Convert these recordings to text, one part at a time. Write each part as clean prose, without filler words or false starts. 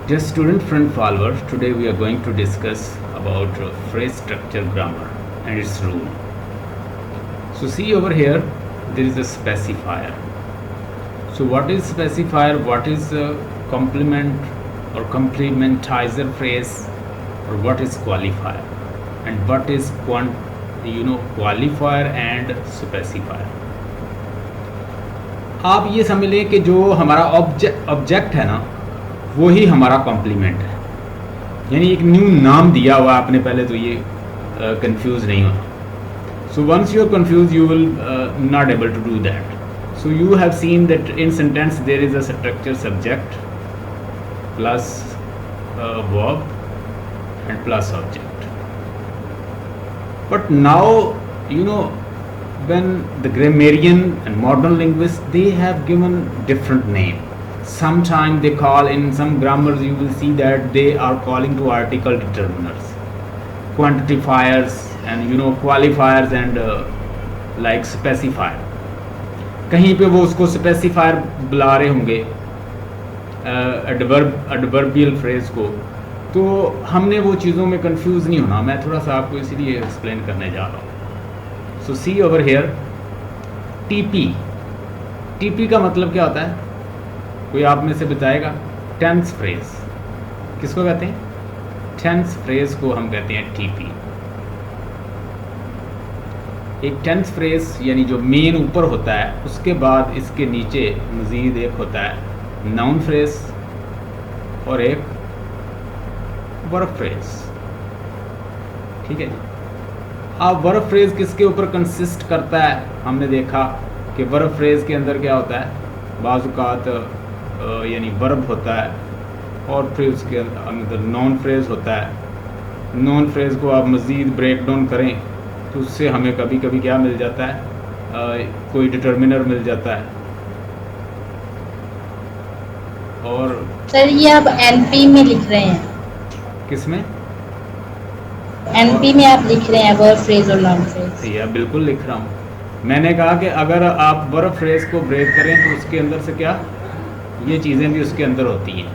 Dear student friend followers, today we are going to discuss about phrase structure grammar and its rule. So see over here, there is a specifier. So what is specifier? What is a complement or complementizer phrase, or what is qualifier, and what is qualifier and specifier. आप ये समझ लें कि जो हमारा object है ना, वो ही हमारा कॉम्प्लीमेंट है. यानी एक न्यू नाम दिया हुआ आपने पहले, तो ये कंफ्यूज नहीं होना. So once you are confuse you will not able to do that. So you have seen that in sentence there is a structure subject plus verb and plus object. But now, when the grammarian and modern linguists, they have given different name. Sometimes they call, in some grammars you will see that they are calling to article determiners, quantifiers, and qualifiers, and like specifier. कहीं पे वो उसको specifier बुला रहे होंगे adverbial phrase को. तो हमने वो चीज़ों में कंफ्यूज नहीं होना. मैं थोड़ा सा आपको इसीलिए एक्सप्लेन करने जा रहा हूँ. सो सी ओवर हेयर, टीपी का मतलब क्या होता है? कोई आप में से बताएगा? टेंस फ्रेज किसको कहते हैं? टेंस फ्रेज को हम कहते हैं टीपी. एक टेंस फ्रेज यानी जो मेन ऊपर होता है, उसके बाद इसके नीचे मज़ीद एक होता है नाउन फ्रेज और एक वर्ब फ्रेज. ठीक है जी. अब वर्ब फ्रेज किसके ऊपर कंसिस्ट करता है? हमने देखा कि वर्ब फ्रेज के अंदर क्या होता है, बाज़-औक़ात यानी वर्ब होता है, और फिर उसके अंदर नॉन फ्रेज होता है. नॉन फ्रेज को आप मज़ीद ब्रेक डाउन करें तो उससे हमें कभी कभी क्या मिल जाता है, कोई डिटर्मिनर मिल जाता है. और सर ये आप एनपी में लिख रहे हैं? किसमें? एनपी में आप लिख रहे हैं वर्ब फ्रेज और नॉन फ्रेज? या बिल्कुल लिख रहा हूँ. मैंने कहा कि अगर आप वर्ब फ्रेज को ब्रेक करें तो उसके अंदर से क्या, ये चीज़ें भी उसके अंदर होती हैं.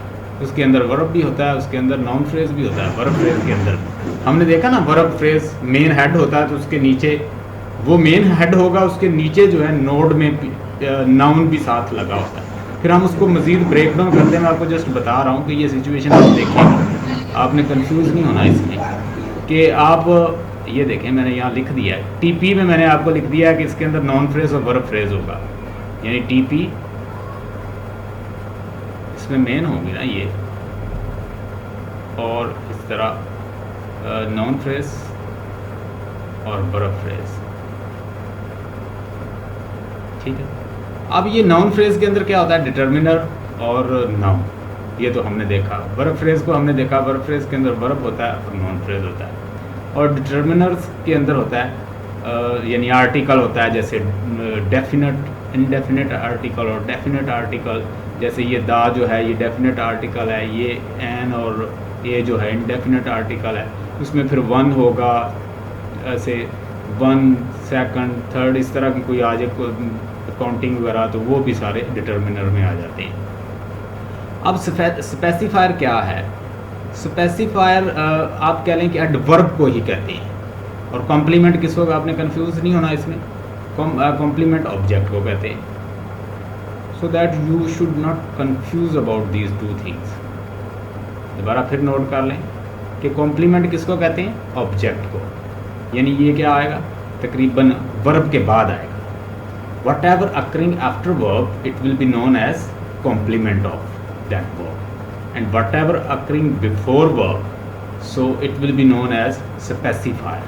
उसके अंदर वर्ब भी होता है, उसके अंदर नॉन फ्रेज भी होता है. वर्ब फ्रेज के अंदर हमने देखा ना, वर्ब फ्रेज मेन हेड होता है, तो उसके नीचे वो मेन हेड होगा, उसके नीचे जो है नोड में नाउन भी साथ लगा होता है. फिर हम उसको मज़ीद ब्रेक डाउन करते हैं. मैं आपको जस्ट बता रहा हूँ कि ये सिचुएशन आप देखें, आपने कंफ्यूज नहीं होना इसमें. कि आप ये देखें, मैंने यहाँ लिख दिया है टीपी में, मैंने आपको लिख दिया है कि इसके अंदर नॉन फ्रेज और वर्ब फ्रेज होगा. यानी टीपी इसमें मेन होगी ना ये, और इस तरह नॉन फ्रेज और वर्ब फ्रेज. ठीक है. अब ये नाउन फ्रेज के अंदर क्या होता है, डिटर्मिनर और नाउन. ये तो हमने देखा. वर्ब फ्रेज को हमने देखा, वर्ब फ्रेज के अंदर वर्ब होता है और नॉन फ्रेज होता है. और डिटर्मिनर्स के अंदर होता है यानी आर्टिकल होता है, जैसे डेफिनेट, इनडेफिनेट आर्टिकल और डेफिनेट आर्टिकल. जैसे ये दा जो है ये डेफिनेट आर्टिकल है, ये एन और ये जो है इनडेफिनेट आर्टिकल है. उसमें फिर वन होगा, ऐसे वन, सेकंड, थर्ड, इस तरह की कोई आ जाए काउंटिंग वगैरह, तो वो भी सारे डिटर्मिनर में आ जाते हैं. अब स्पेसिफायर क्या है? स्पेसिफायर आप कह लें कि एडवर्ब को ही कहते हैं. और कॉम्प्लीमेंट किस होगा? आपने कंफ्यूज नहीं होना इसमें. कॉम्प्लीमेंट ऑब्जेक्ट को कहते हैं. So that you should not confuse about these two things. दोबारा फिर नोट कर लें कि कॉम्प्लीमेंट किसको कहते हैं? ऑब्जेक्ट को. यानी ये क्या आएगा, तकरीबन वर्ब के बाद आएगा. Whatever occurring after verb, it will be known as complement of that verb, and whatever occurring before verb, so it will be known as specifier.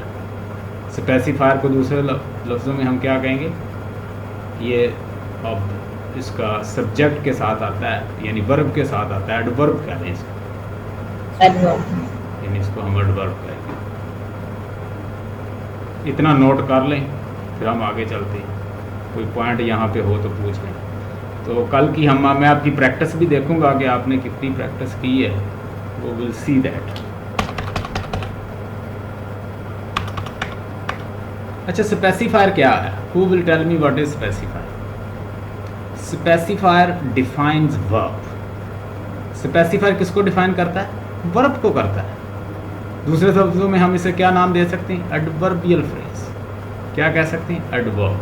Specifier को दूसरे लफ्ज़ों में हम क्या कहेंगे? ये अब इसका सब्जेक्ट के साथ आता है, यानी वर्ब के साथ आता है. एडवर्ब कहते हैं इसको, यानी इसको हम एडवर्ब कहेंगे. इतना नोट कर लें, फिर हम आगे चलते हैं. कोई पॉइंट यहाँ पे हो तो पूछ लें. तो कल की मैं आपकी प्रैक्टिस भी देखूंगा कि आपने कितनी प्रैक्टिस की है. वो विल सी दैट. अच्छा, स्पेसिफायर क्या है? Who will tell me what is specifier? Specifier defines verb. Specifier किसको डिफाइन करता है? वर्ब को करता है। दूसरे शब्दों में हम इसे क्या नाम दे सकते हैं? Adverbial phrase. क्या कह सकते हैं? एडवर्ब।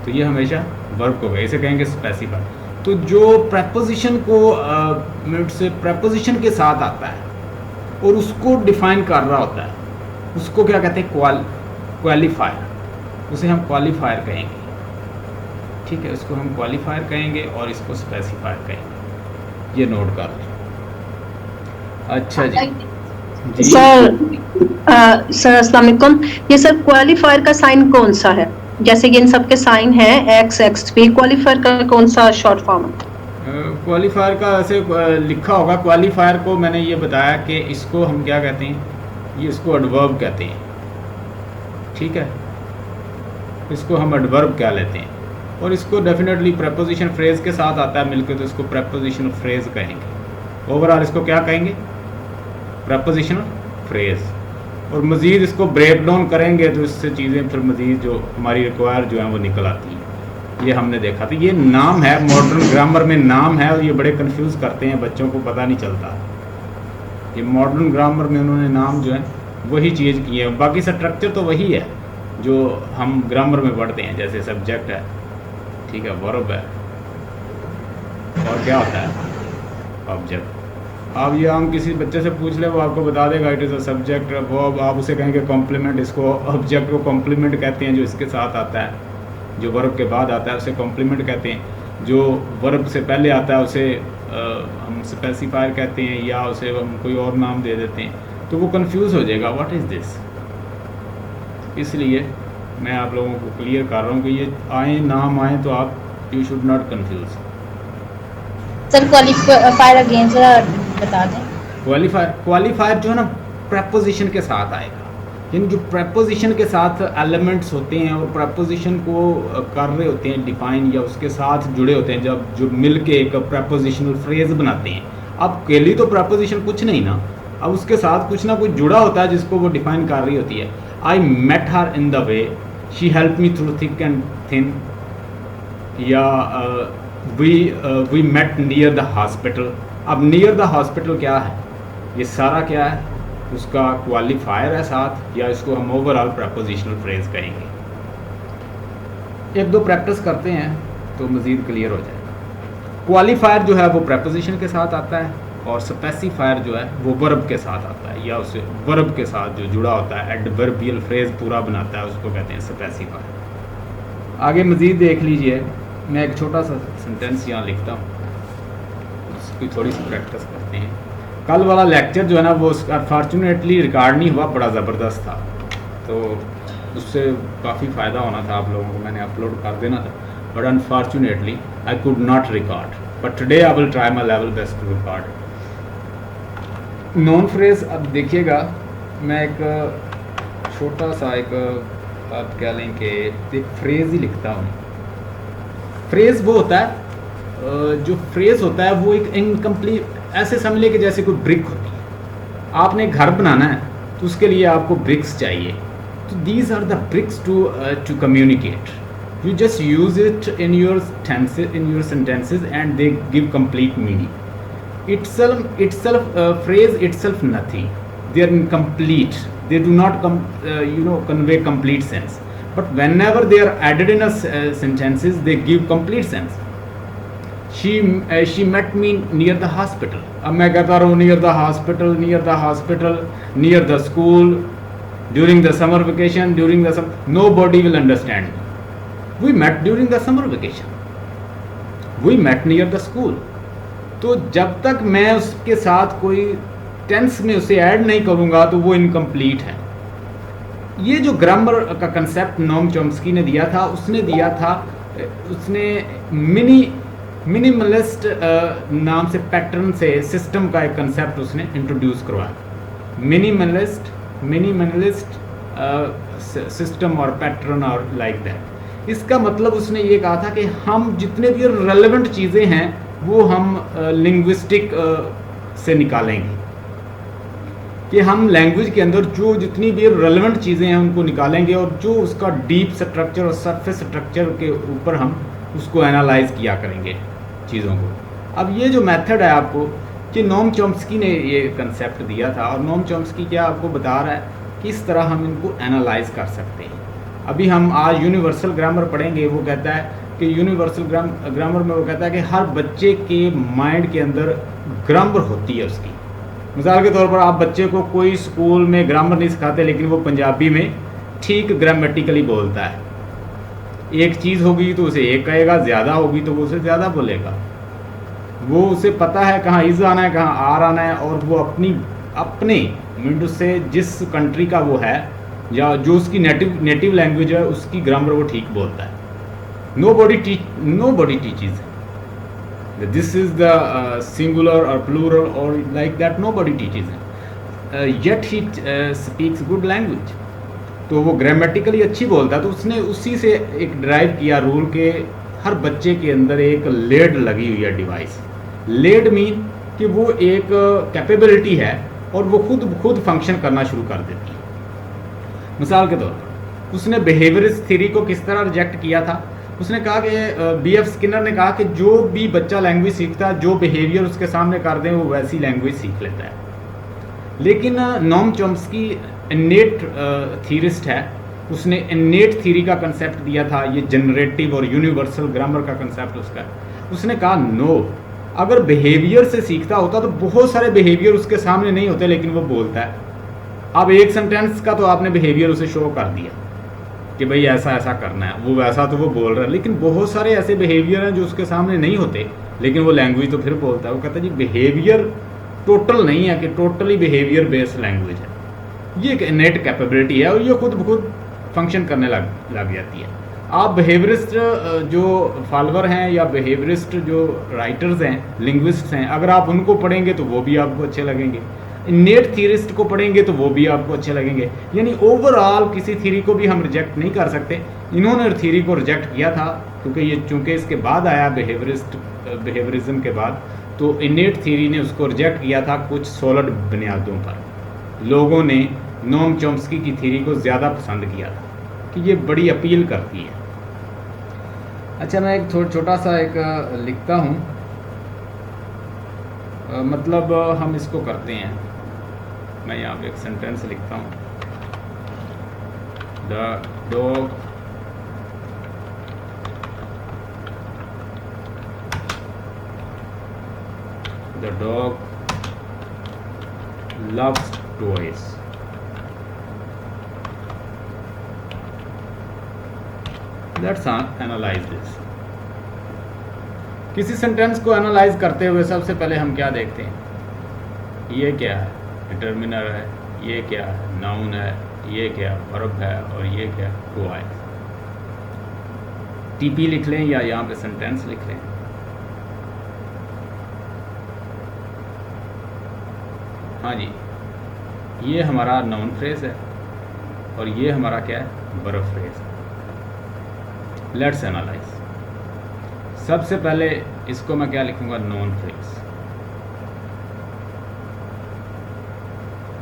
तो ये हमेशा वर्ब को कहे, इसे कहेंगे स्पेसिफायर। तो जो प्रेपोजिशन को से प्रेपोजिशन के साथ आता है और उसको डिफाइन कर रहा होता है, उसको क्या कहते हैं? क्वालिफायर। उसे हम क्वालिफायर कहेंगे। ठीक है, उसको हम क्वालिफायर कहेंगे और इसको स्पेसिफायर कहेंगे। ये नोट कर लें। अच्छा जी सर अस्सलाम वालेकुम। ये सर क्वालिफायर का साइन कौन सा है? जैसे कि इन सब के साइन है एक्स एक्स पी, क्वालिफायर का कौन सा शॉर्ट फॉर्म है? क्वालिफायर का ऐसे लिखा होगा। क्वालिफायर को मैंने ये बताया कि इसको हम क्या कहते हैं? ये इसको एडवर्ब कहते हैं। ठीक है, इसको हम एडवर्ब क्या लेते हैं और इसको डेफिनेटली प्रेपोजिशन फ्रेज के साथ आता है मिलकर, तो इसको प्रेपोजिशनल फ्रेज कहेंगे। ओवरऑल इसको क्या कहेंगे? Prepositional phrase. और मज़ीद इसको ब्रेक डाउन करेंगे तो इससे चीज़ें फिर मज़ीद जो हमारी रिक्वायर जो हैं वो निकल आती हैं। ये हमने देखा था। ये नाम है, मॉडर्न ग्रामर में नाम है और ये बड़े कंफ्यूज करते हैं, बच्चों को पता नहीं चलता। ये मॉडर्न ग्रामर में उन्होंने नाम जो है वही चीज़ की है, बाकी स्ट्रक्चर तो वही है जो हम ग्रामर में पढ़ते हैं। जैसे सब्जेक्ट है, ठीक है, वर्ब है, और क्या होता है? ऑब्जेक्ट। अब ये हम किसी बच्चे से पूछ ले, वो आपको बता देगा इट इज़ अ सब्जेक्ट। वो आप उसे कहेंगे कॉम्प्लीमेंट। इसको ऑब्जेक्ट को कॉम्प्लीमेंट कहते हैं, जो इसके साथ आता है, जो वर्ब के बाद आता है उसे कॉम्प्लीमेंट कहते हैं। जो वर्ब से पहले आता है उसे हम स्पेसिफायर कहते हैं, या उसे हम कोई और नाम दे देते हैं, तो वो कंफ्यूज हो जाएगा व्हाट इज़ दिस। इसलिए मैं आप लोगों को क्लियर कर रहा हूँ कि ये आए नाम आए तो आप you should not confuse. Sir qualifier again जरा बता दें। क्वालिफायर जो है ना प्रेपोजिशन के साथ आएगा। यानी जो प्रेपोजिशन के साथ एलिमेंट्स होते हैं और प्रेपोजिशन को कर रहे होते हैं डिफाइन, या उसके साथ जुड़े होते हैं, जब जो मिल के एक प्रेपोजिशनल फ्रेज बनाते हैं। अब अकेली तो प्रेपोजिशन कुछ नहीं ना, अब उसके साथ कुछ ना कुछ जुड़ा होता है जिसको वो डिफाइन कर रही होती है। I met her in the way, she help me through thick and thin, या we met near the hospital. अब नियर द हॉस्पिटल क्या है? ये सारा क्या है? उसका क्वालिफायर है साथ, या इसको हम ओवरऑल प्रेपोजिशनल फ्रेज कहेंगे। एक दो प्रैक्टिस करते हैं तो मज़ीद क्लियर हो जाएगा। क्वालिफायर जो है वो प्रेपोजिशन के साथ आता है, और स्पेसिफायर जो है वो वर्ब के साथ आता है, या उसे वर्ब के साथ जो जुड़ा होता है, एडवर्बियल फ्रेज पूरा बनाता है, उसको कहते हैं स्पेसिफायर। आगे मज़ीद देख लीजिए। मैं एक छोटा सा सेंटेंस यहाँ लिखता हूँ, उसकी थोड़ी सी प्रैक्टिस करते हैं। कल वाला लेक्चर जो है ना वो अनफॉर्चुनेटली रिकॉर्ड नहीं हुआ, बड़ा ज़बरदस्त था, तो उससे काफ़ी फ़ायदा होना था आप लोगों को, मैंने अपलोड कर देना था, but unfortunately I could not record, but today I will try my level best to record. Noun phrase, अब देखिएगा मैं एक छोटा सा एक आप क्या लें कि एक फ्रेज़ ही लिखता हूँ। फ्रेज़ वो होता है, जो फ्रेज़ होता है वो एक इनकम्प्लीट, ऐसे समझ लें कि जैसे कोई ब्रिक होती है। आपने घर बनाना है तो उसके लिए आपको ब्रिक्स चाहिए, तो these are the bricks to communicate. You just use it in your sentences and they give complete meaning. Phrase itself nothing. They are incomplete. They do not convey complete sense. But whenever they are added in sentences, they give complete sense. She met me near the hospital. अब मैं कहता रहूँ near the hospital, near the hospital, near the school, during the summer vacation, during the summer. Nobody will understand me. We met during the summer vacation. We met near the school. तो जब तक मैं उसके साथ कोई tense में उसे add नहीं करूँगा तो वो इनकम्प्लीट है। ये जो ग्रामर का कंसेप्ट नोम चॉम्स्की ने दिया था, उसने मिनिमलिस्ट नाम से पैटर्न से सिस्टम का एक कंसेप्ट उसने इंट्रोड्यूस करवाया। मिनिमलिस्ट सिस्टम और पैटर्न और लाइक दैट। इसका मतलब उसने ये कहा था कि हम जितने भी रेलेवेंट चीज़ें हैं वो हम लिंग्विस्टिक से निकालेंगे, कि हम लैंग्वेज के अंदर जो जितनी भी रेलेवेंट चीज़ें हैं उनको निकालेंगे, और जो उसका डीप स्ट्रक्चर और सरफेस स्ट्रक्चर के ऊपर हम उसको एनालाइज किया करेंगे चीज़ों को। अब ये जो मेथड है आपको, कि नोम चॉम्स्की ने ये कंसेप्ट दिया था, और नोम चॉम्स्की क्या आपको बता रहा है किस तरह हम इनको एनालाइज कर सकते हैं। अभी हम आज यूनिवर्सल ग्रामर पढ़ेंगे। वो कहता है कि यूनिवर्सल ग्रामर में वो कहता है कि हर बच्चे के माइंड के अंदर ग्रामर होती है उसकी। मिसाल के तौर पर आप बच्चे को कोई स्कूल में ग्रामर नहीं सिखाते, लेकिन वो पंजाबी में ठीक ग्रामेटिकली बोलता है। एक चीज़ होगी तो उसे एक कहेगा, ज़्यादा होगी तो वो उसे ज़्यादा बोलेगा। वो उसे पता है कहाँ इज़ आना है, कहाँ आर आना है, और वो अपने मीन से जिस कंट्री का वो है या जो उसकी नेटिव लैंग्वेज है उसकी ग्रामर वो ठीक बोलता है। nobody teaches that this is the singular or plural or like that, nobody teaches him, yet he speaks good language। तो वो ग्रामेटिकली अच्छी बोलता है, तो उसने उसी से एक ड्राइव किया रूल के हर बच्चे के अंदर एक लेड लगी हुई है डिवाइस। लेड मीन कि वो एक कैपेबिलिटी है और वो खुद फंक्शन करना शुरू कर देती है। मिसाल के तौर पर उसने बिहेवियरिस्ट थ्योरी को किस तरह रिजेक्ट किया था। उसने कहा कि B.F. स्किनर ने कहा कि जो भी बच्चा लैंग्वेज सीखता है, जो बिहेवियर उसके सामने कर दें वो वैसी लैंग्वेज सीख लेता है। लेकिन नोम चॉम्स्की इनेट थीरिस्ट है, उसने इनेट थ्योरी का कंसेप्ट दिया था, ये जनरेटिव और यूनिवर्सल ग्रामर का कंसेप्ट उसका। उसने कहा नो, अगर बिहेवियर से सीखता होता तो बहुत सारे बिहेवियर उसके सामने नहीं होते, लेकिन वो बोलता है। अब एक सेंटेंस का तो आपने बिहेवियर उसे शो कर दिया कि भाई ऐसा ऐसा करना है, वो वैसा तो वो बोल रहा है, लेकिन बहुत सारे ऐसे बिहेवियर हैं जो उसके सामने नहीं होते, लेकिन वो लैंग्वेज तो फिर बोलता है। वो कहता है जी बिहेवियर टोटल नहीं है कि टोटली बिहेवियर बेस्ड लैंग्वेज है, ये एक इनेट कैपेबिलिटी है और ये खुद ब खुद फंक्शन करने लग जाती है। आप बिहेवियरिस्ट जो फॉलोअर हैं या बिहेवियरिस्ट जो राइटर्स हैं, लिंग्विस्ट्स हैं, अगर आप उनको पढ़ेंगे तो वो भी आपको अच्छे लगेंगे, नेट थ्योरिस्ट को पढ़ेंगे तो वो भी आपको अच्छे लगेंगे। यानी ओवरऑल किसी थ्योरी को भी हम रिजेक्ट नहीं कर सकते। इन्होंने थ्योरी को रिजेक्ट किया था क्योंकि ये चूँकि इसके बाद आया बिहेवियरिज्म के बाद, तो इनेट थ्योरी ने उसको रिजेक्ट किया था कुछ सॉलिड बुनियादों पर। लोगों ने नोम चॉम्स्की की थ्योरी को ज़्यादा पसंद किया था कि ये बड़ी अपील करती है। अच्छा, मैं एक छोटा सा एक लिखता हूँ, मतलब हम इसको करते हैं। मैं यहाँ पे एक सेंटेंस लिखता हूँ, the dog loves toys। Let's analyze this। किसी सेंटेंस को एनालाइज करते हुए सबसे पहले हम क्या देखते हैं, ये क्या है, डिटर्मिनर है, ये क्या है, नाउन है, ये क्या वर्ब है, और ये क्या टॉय। टीपी लिख लें या यहाँ पे सेंटेंस लिख लें। हाँ जी, ये हमारा नाउन फ्रेज है और ये हमारा क्या है, वर्ब फ्रेज है। Let's analyse. सबसे पहले इसको मैं क्या लिखूंगा, नाउन फ्रेज,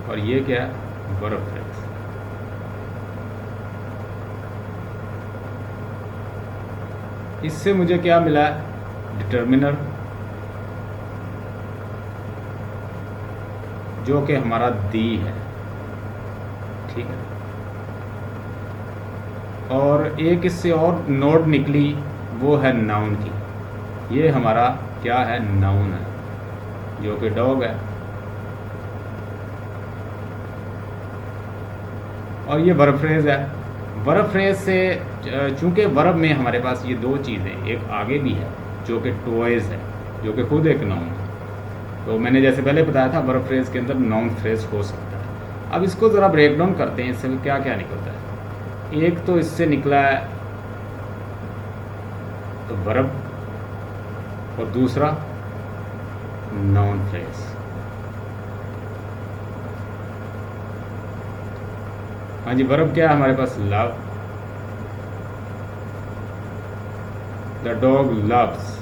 और ये क्या है, वर्ब फ्रेज। इससे मुझे क्या मिला, डिटर्मिनर, जो कि हमारा दी है, ठीक है, और एक इससे और नोड निकली, वो है नाउन की। ये हमारा क्या है, नाउन है, जो कि डॉग है, और ये वर्ब फ्रेज है। वर्ब फ्रेज से चूंकि वर्ब में हमारे पास ये दो चीज़ें, एक आगे भी है जो कि टॉयज है, जो कि खुद एक नाउन है। तो मैंने जैसे पहले बताया था वर्ब फ्रेज के अंदर नाउन फ्रेज हो सकता है। अब इसको ज़रा ब्रेक डाउन करते हैं, इससे क्या क्या निकलता है। एक तो इससे निकला है तो वर्ब, और दूसरा नाउन फ्रेज। हाँ जी, वर्ब क्या है हमारे पास, लव, द डॉग लव्स,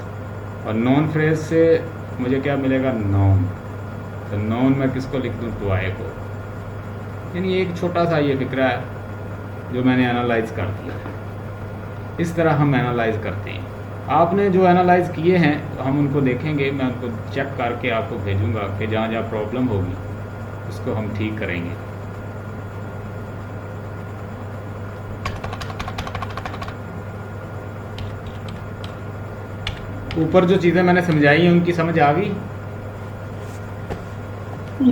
और नाउन फ्रेज से मुझे क्या मिलेगा, नाउन। तो नाउन में किसको लिख दूँ, टॉय को। यानी एक छोटा सा ये फिक्रा है जो मैंने एनालाइज कर दिया। इस तरह हम एनालाइज करते हैं। आपने जो एनालाइज किए हैं हम उनको देखेंगे, मैं उनको चेक करके आपको भेजूंगा कि जहाँ जहाँ प्रॉब्लम होगी उसको हम ठीक करेंगे। ऊपर जो चीज़ें मैंने समझाई हैं उनकी समझ आ गई?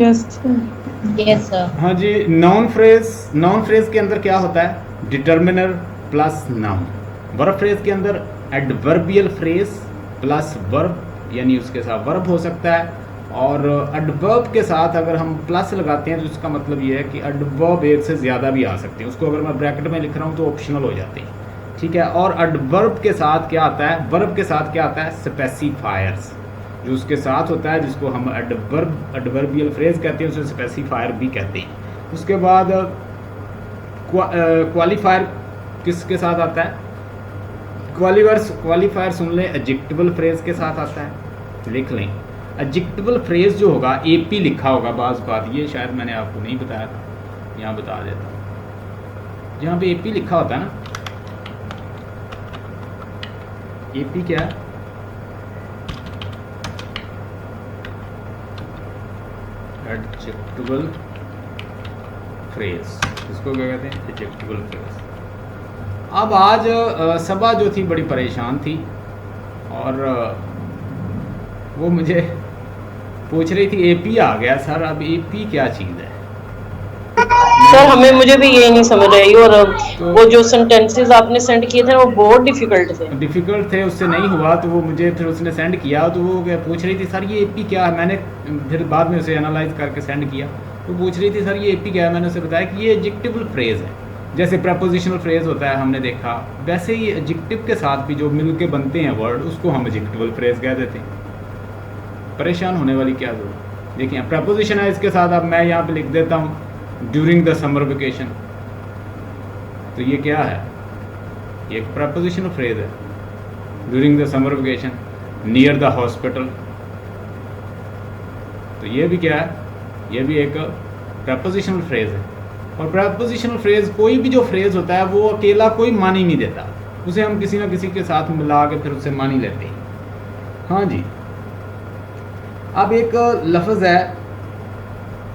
Yes yes sir. हाँ जी। नाउन फ्रेज के अंदर क्या होता है? Determiner plus noun. Verb phrase के अंदर एडवर्बियल फ्रेज प्लस वर्ब, यानी उसके साथ वर्ब हो सकता है। और एडवर्ब के साथ अगर हम प्लस लगाते हैं तो इसका मतलब ये है कि एडवर्ब एक से ज़्यादा भी आ सकते हैं। उसको अगर मैं ब्रैकेट में लिख रहा हूँ तो ऑप्शनल हो जाते हैं, ठीक है। और एडवर्ब के साथ क्या आता है? वर्ब के साथ क्या आता है? स्पेसिफायर्स, जो उसके साथ होता है, जिसको हम एडवर्बियल फ्रेज कहते हैं, उसे स्पेसिफायर भी कहते हैं। उसके बाद क्वालिफायर किसके साथ आता है? क्वालिफायर सुन लें, एडजेक्टिवल फ्रेज के साथ आता है, लिख लें। एडजेक्टिवल फ्रेज जो होगा एपी लिखा होगा बाज़ बात, ये शायद मैंने आपको नहीं बताया था, यहाँ बता देता हूँ। जहाँ पे एपी लिखा होता है ना, एपी क्या है? एडजेक्टिवल फ्रेज, इसको क्या कहते हैं? Adjectival phrase. अब आज सबा जो थी बड़ी परेशान थी और वो मुझे पूछ रही थी एपी आ गया सर, अब एपी क्या चीज़ है? सर मुझे भी यही नहीं समझ आई, और तो वो जो सेंटेंसेस आपने सेंड किए थे वो बहुत डिफिकल्ट थे। उससे नहीं हुआ तो वो मुझे फिर उसने सेंड किया, तो वो क्या पूछ रही थी सर ये एपी क्या है? मैंने फिर बाद में उसे एनालाइज करके सेंड किया, तो पूछ रही थी सर ये एपी क्या है? मैंने उसे बताया कि ये एडजेक्टिवल फ्रेज है। जैसे प्रपोजिशनल फ्रेज होता है हमने देखा, वैसे ही एडजेक्टिव के साथ भी जो मिल के बनते हैं वर्ड, उसको हम एडजेक्टिवल फ्रेज कह देते हैं। परेशान होने वाली क्या जरूरत? देखिए प्रपोजिशन है, इसके साथ अब मैं यहाँ पे लिख देता हूँ ड्यूरिंग द समर वेकेशन, तो ये क्या है? ये एक प्रपोजिशनल फ्रेज है। During the summer vacation, near the hospital, तो ये भी क्या है? ये भी एक प्रपोजिशनल फ्रेज है। और प्रपोजिशनल फ्रेज, कोई भी जो फ्रेज होता है वो अकेला कोई मान ही नहीं देता, उसे हम किसी ना किसी के साथ मिला के फिर उसे मान ही लेते हैं। हाँ जी। अब एक लफ्ज़ है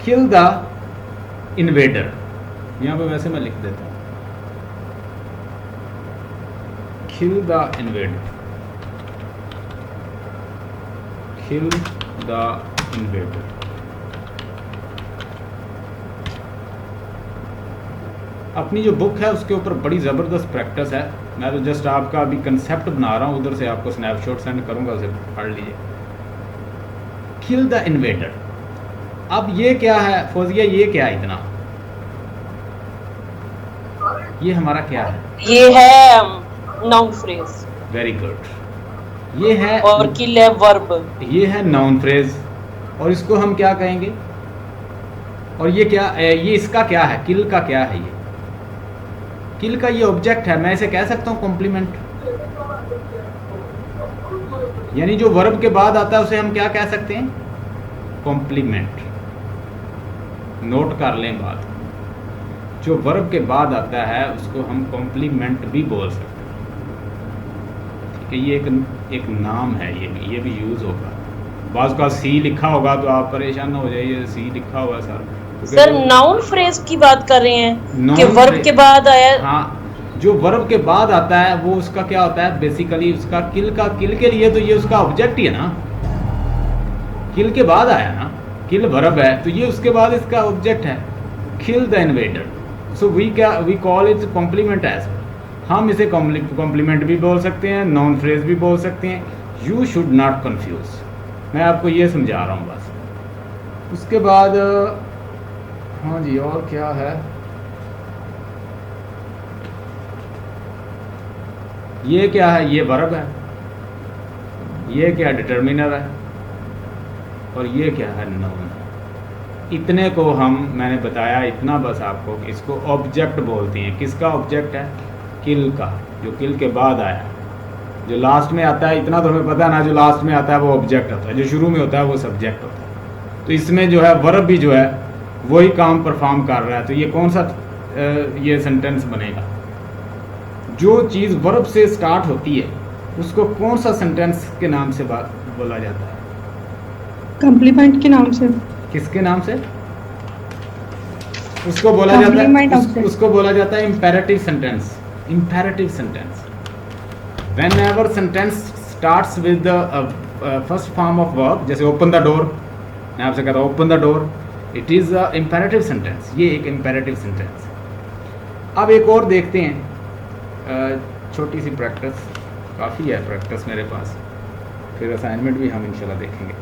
किल द इन्वेडर, यहाँ पे वैसे मैं लिख देता हूँ किल the invader, kill the invader. अपनी जो बुक है उसके ऊपर बड़ी ज़बरदस्त प्रैक्टिस है, मैं तो जस्ट आपका अभी कंसेप्ट बना रहा हूँ, उधर से आपको स्नैपशॉट सेंड करूँगा, उसे पढ़ लीजिए। किल द इन्वेडर। अब ये क्या है फौजिया? ये क्या है इतना? ये हमारा क्या है? ये है नाउन फ्रेज। Very good. ये है, और किल है वर्ब। ये है नाउन फ्रेज, और इसको हम क्या कहेंगे? और ये क्या, ये इसका क्या है? किल का क्या है? ये किल का ये ऑब्जेक्ट है, मैं इसे कह सकता हूँ कॉम्प्लीमेंट, यानी जो वर्ब के बाद आता है उसे हम क्या कह सकते हैं? कॉम्प्लीमेंट। नोट कर लें बात, जो वर्ब के बाद आता है उसको हम कॉम्प्लीमेंट भी बोल सकते हैं, ठीक है। ये एक नाम है, ये भी यूज़ होगा। बाज़ का सी लिखा होगा तो आप परेशान ना हो जाइए, सी लिखा हुआ है सर नाउन फ्रेज की बात कर रहे हैं कि वर्ब के बाद आया। हाँ, जो वर्ब के बाद आता है वो उसका क्या होता है? बेसिकली उसका किल के लिए तो ये उसका ऑब्जेक्ट ही है ना, किल के बाद आया ना, किल वर्ब है तो ये उसके बाद इसका ऑब्जेक्ट है, kill the invader. So we call it complement as. हम इसे कॉम्प्लीमेंट भी बोल सकते हैं, नाउन फ्रेज भी बोल सकते हैं। यू शुड नॉट कंफ्यूज, मैं आपको ये समझा रहा हूँ बस। उसके बाद हाँ जी, और क्या है? ये क्या है? ये वर्ब है। ये क्या? डिटर्मिनर है। और ये क्या है? नाउन है। इतने को मैंने बताया इतना बस आपको कि इसको ऑब्जेक्ट बोलते हैं। किसका ऑब्जेक्ट है? किल का, जो किल के बाद आया। जो लास्ट में आता है इतना तो हमें पता है ना, जो लास्ट में आता है वो ऑब्जेक्ट होता है, जो शुरू में होता है वो सब्जेक्ट होता है। तो इसमें जो है वर्ब भी जो है वही काम परफॉर्म कर रहा है। तो ये कौन सा ये सेंटेंस बनेगा? जो चीज़ वर्ब से स्टार्ट होती है उसको कौन सा सेंटेंस के नाम से बोला जाता है? कम्प्लीमेंट के नाम से। किसके नाम से? उसको बोला जाता Complement है, of the- उसको बोला जाता है imperative sentence. Imperative sentence, whenever sentence starts with the first form of verb, जैसे open the door, मैं आपसे कहता हूँ open the door, it is a imperative sentence। ये एक imperative sentence। अब एक और देखते हैं, छोटी सी प्रैक्टिस, काफ़ी है प्रैक्टिस मेरे पास, फिर असाइनमेंट भी हम इंशाल्लाह देखेंगे।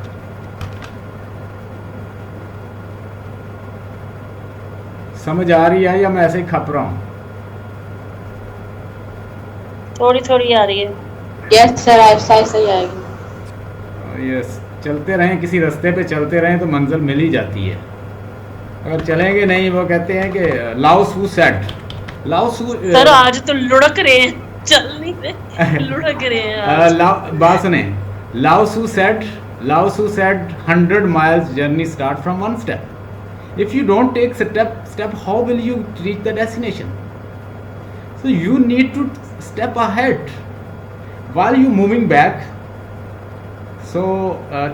समझ आ रही है या मैं ऐसे ही खप रहा हूँ? थोड़ी थोड़ी आ रही है। यस सर, ऐसा ऐसा ही आएगी। यस, चलते रहें, किसी रास्ते पे चलते रहें तो मंजिल मिल ही जाती है। अगर चलेंगे नहीं, वो कहते हैं कि लाओ सू सेड, लाओ सू सर आज तो लुढ़क रहे हैं, चल नहीं रहे, लुढ़क रहे हैं आज। बात सुने, लाओ सू said 100 miles journey start from one step. If you don't take step, how will you reach the destination? So you need to step ahead while you moving back. So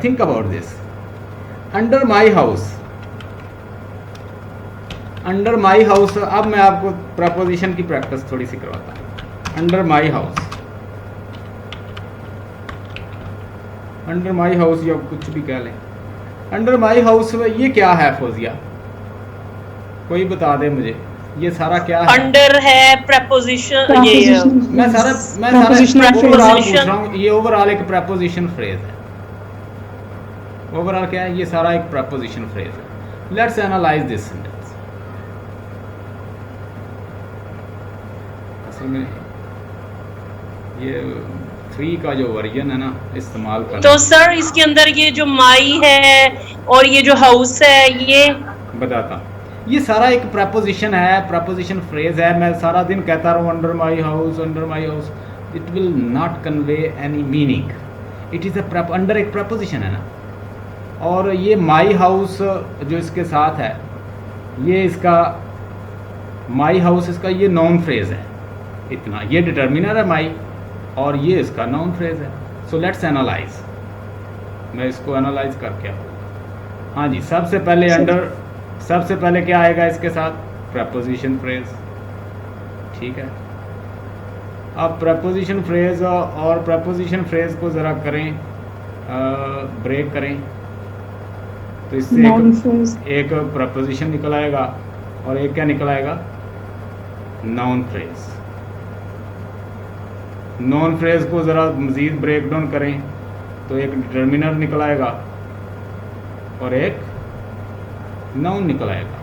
think about this. Under my house, अब मैं आपको preposition की practice थोड़ी सी करवाता हूँ। Under my house या कुछ भी कह लें, अंडर माई हाउस ये क्या है फौजिया? कोई बता दे मुझे, ये सारा क्या है? अंडर है प्रपोजिशन, ये मैं सारा ओवरऑल पूछ रहा हूँ। ये ओवरऑल एक प्रपोजिशन फ्रेज है। ओवरऑल क्या है? ये सारा एक प्रपोजिशन फ्रेज है। Let's analyse this sentence. असल में ये 3 का जो वर्जन है ना, इस्तेमाल करना। तो सर इसके अंदर ये जो माई है और ये जो हाउस है, ये बताता हूँ। ये सारा एक प्रपोजिशन है, प्रपोजिशन फ्रेज है। मैं सारा दिन कहता रहूँ under my house, it will not convey any meaning. It is under एक प्रपोजिशन है ना, और ये माई हाउस जो इसके साथ है, ये इसका माई हाउस, इसका ये नाउन फ्रेज है। इतना ये डिटर्मिनर है माई, और ये इसका नाउन फ्रेज है। So let's analyse. मैं इसको एनालाइज करके आऊँ। हाँ जी, सबसे पहले क्या आएगा इसके साथ? Preposition phrase. ठीक है, अब प्रपोजिशन फ्रेज और प्रपोजिशन फ्रेज को ज़रा करें, ब्रेक करें, तो इससे एक प्रपोजिशन निकल आएगा और एक क्या निकल आएगा? Noun phrase. नाउन फ्रेज को ज़रा मज़ीद ब्रेक डाउन करें तो एक डिटर्मिनर निकल आएगा और एक नाउन निकल आएगा।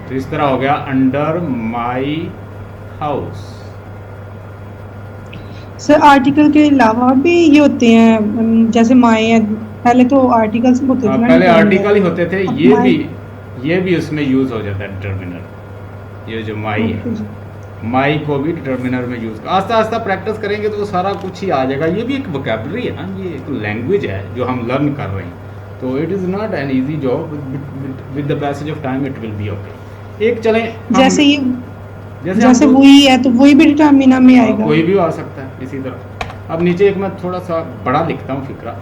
तो इस तरह हो गया under my house. Sir article के अलावा भी ये होते हैं, जैसे माई है, पहले तो आर्टिकल्स होते थे ना, पहले आर्टिकल ही होते थे। ये भी उसमें यूज़ हो जाता है डिटर्मिनर। ये जो माई है, माई को भी डिटर्मिनर में यूज़, आस्ता आस्ता प्रैक्टिस करेंगे तो सारा कुछ ही आ जाएगा। ये भी एक वोकैबुलरी है ना, ये एक लैंग्वेज है जो हम लर्न कर रहे हैं। तो it is not an easy job, with the passage of time it will B okay. एक चलें, जैसे वही है तो वही भी डिटर्मिनर में आएगा, कोई भी आ सकता है इसी तरह। अब नीचे एक मैं थोड़ा सा बड़ा लिखता हूँ फिक्रा।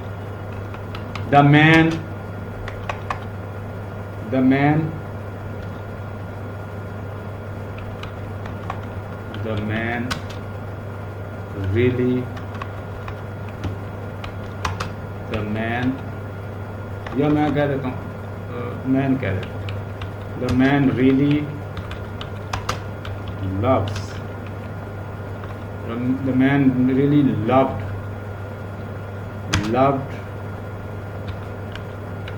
द मैन really, या मैं कह देता हूँ, मैन कह देता हूँ। The man really loves, the man really loved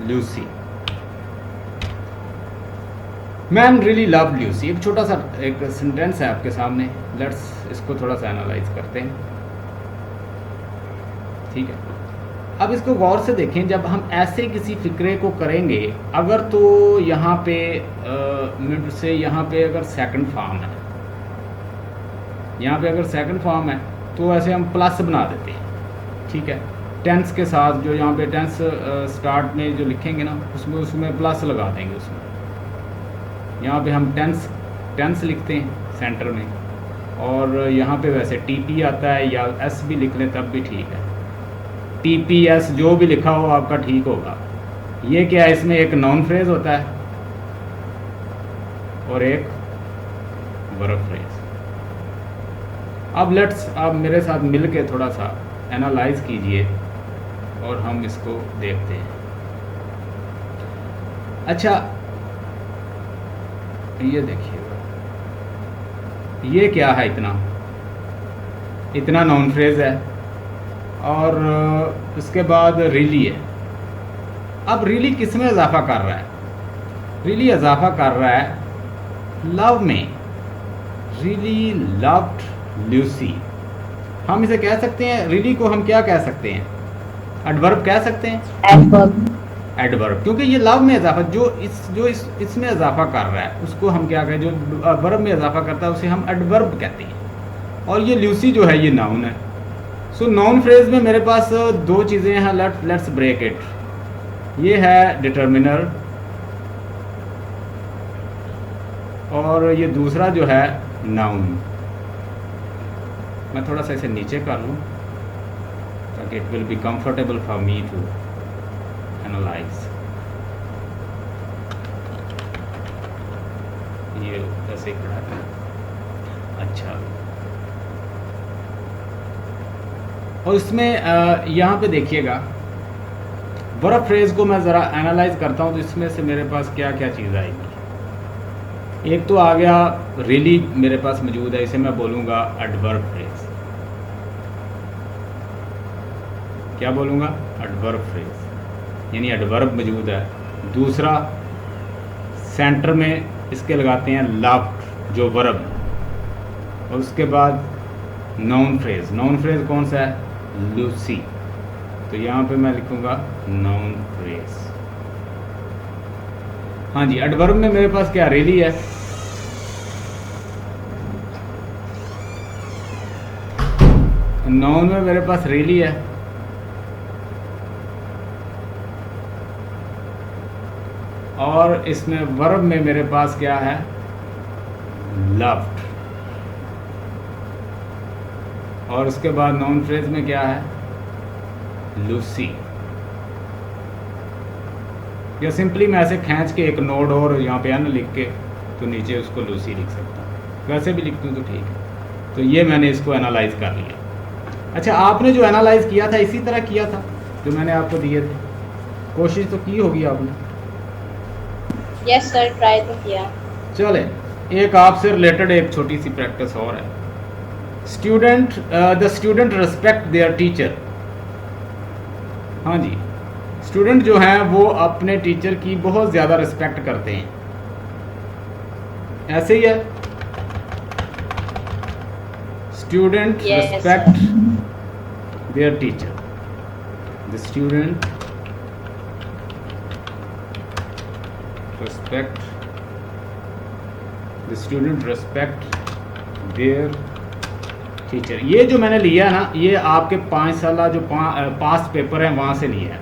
Lucy। Man really loved Lucy एक छोटा सा एक सेंटेंस है आपके सामने। लेट्स इसको थोड़ा सा एनालाइज करते हैं। ठीक है, अब इसको गौर से देखें। जब हम ऐसे किसी फिक्रे को करेंगे, अगर तो यहाँ पे मिड से यहाँ पे अगर सेकंड फॉर्म है, यहाँ पे अगर सेकंड फॉर्म है तो ऐसे हम प्लस बना देते हैं। ठीक है, टेंस के साथ जो यहाँ पे टेंस स्टार्ट में जो लिखेंगे ना, उसमें प्लस लगा देंगे। उसमें यहाँ पे हम टेंस लिखते हैं सेंटर में, और यहाँ पे वैसे टीपी आता है, या एस भी लिख लें तब भी ठीक है, टीपीएस जो भी लिखा हो आपका ठीक होगा। ये क्या है, इसमें एक नाउन फ्रेज होता है और एक वर्ब फ्रेज। अब लेट्स, आप मेरे साथ मिल के थोड़ा सा एनालाइज कीजिए और हम इसको देखते हैं। अच्छा, ये देखिएगा, ये क्या है, इतना नाउन फ्रेज है और उसके बाद रिली है। अब रिली किस में इजाफा कर रहा है? रिली इजाफा कर रहा है लव में। रिली लव्ड ल्यूसी, हम इसे कह सकते हैं, रिली को हम क्या कह सकते हैं? एडवर्ब कह सकते हैं, एडवर्ब, क्योंकि ये लव में इजाफा, जो इसमें इजाफा कर रहा है उसको हम क्या कहें, जो वर्ब में इजाफा करता है उसे हम एडवर्ब कहते हैं। और ये ल्यूसी जो है ये नाउन है। सो नाउन फ्रेज में मेरे पास दो चीज़ें हैं, लेट्स ब्रेक इट। ये है डिटर्मिनर और ये दूसरा जो है नाउन। मैं थोड़ा सा इसे नीचे कर लूँ ताकि it will be comfortable for me to analyse. ये ऐसे खड़ा है, अच्छा। और इसमें यहाँ पे देखिएगा, वर्ब फ्रेज को मैं ज़रा एनालाइज करता हूँ तो इसमें से मेरे पास क्या क्या चीज़ आएगी। एक तो आ गया रिली मेरे पास मौजूद है, इसे मैं बोलूँगा एडवर्ब फ्रेज। क्या बोलूँगा? एडवर्ब फ्रेज, यानी एडवर्ब मौजूद है। दूसरा, सेंटर में इसके लगाते हैं लव्ड जो वर्ब, और उसके बाद नाउन फ्रेज। नाउन फ्रेज कौन सा है? लूसी। तो यहाँ पे मैं लिखूँगा नाउन फ्रेज। हाँ जी, एडवर्ब में मेरे पास क्या रिली है, नाउन में मेरे पास रिली है, और इसमें वर्ब में मेरे पास क्या है? लव्ड। और उसके बाद नाउन फ्रेज में क्या है? लूसी। या सिंपली मैं ऐसे खींच के एक नोड और यहाँ पे एन लिख के तो नीचे उसको लूसी लिख सकता हूँ, वैसे भी लिख दूँ तो ठीक है। तो ये मैंने इसको एनालाइज कर लिया। अच्छा, आपने जो एनालाइज किया था इसी तरह किया था जो मैंने आपको दिए थे? कोशिश तो की होगी आपने? यस सर, ट्राई तो किया। चले, एक आपसे रिलेटेड एक छोटी सी प्रैक्टिस और है। The student respect there teacher. हाँ जी, स्टूडेंट जो हैं वो अपने टीचर की बहुत ज़्यादा रिस्पेक्ट करते हैं, ऐसे ही है। Student respect there teacher. The student respect, the student respect their teacher। ये जो मैंने लिया ना, ये आपके 5 साल जो पास्ट पेपर है वहाँ से लिया है,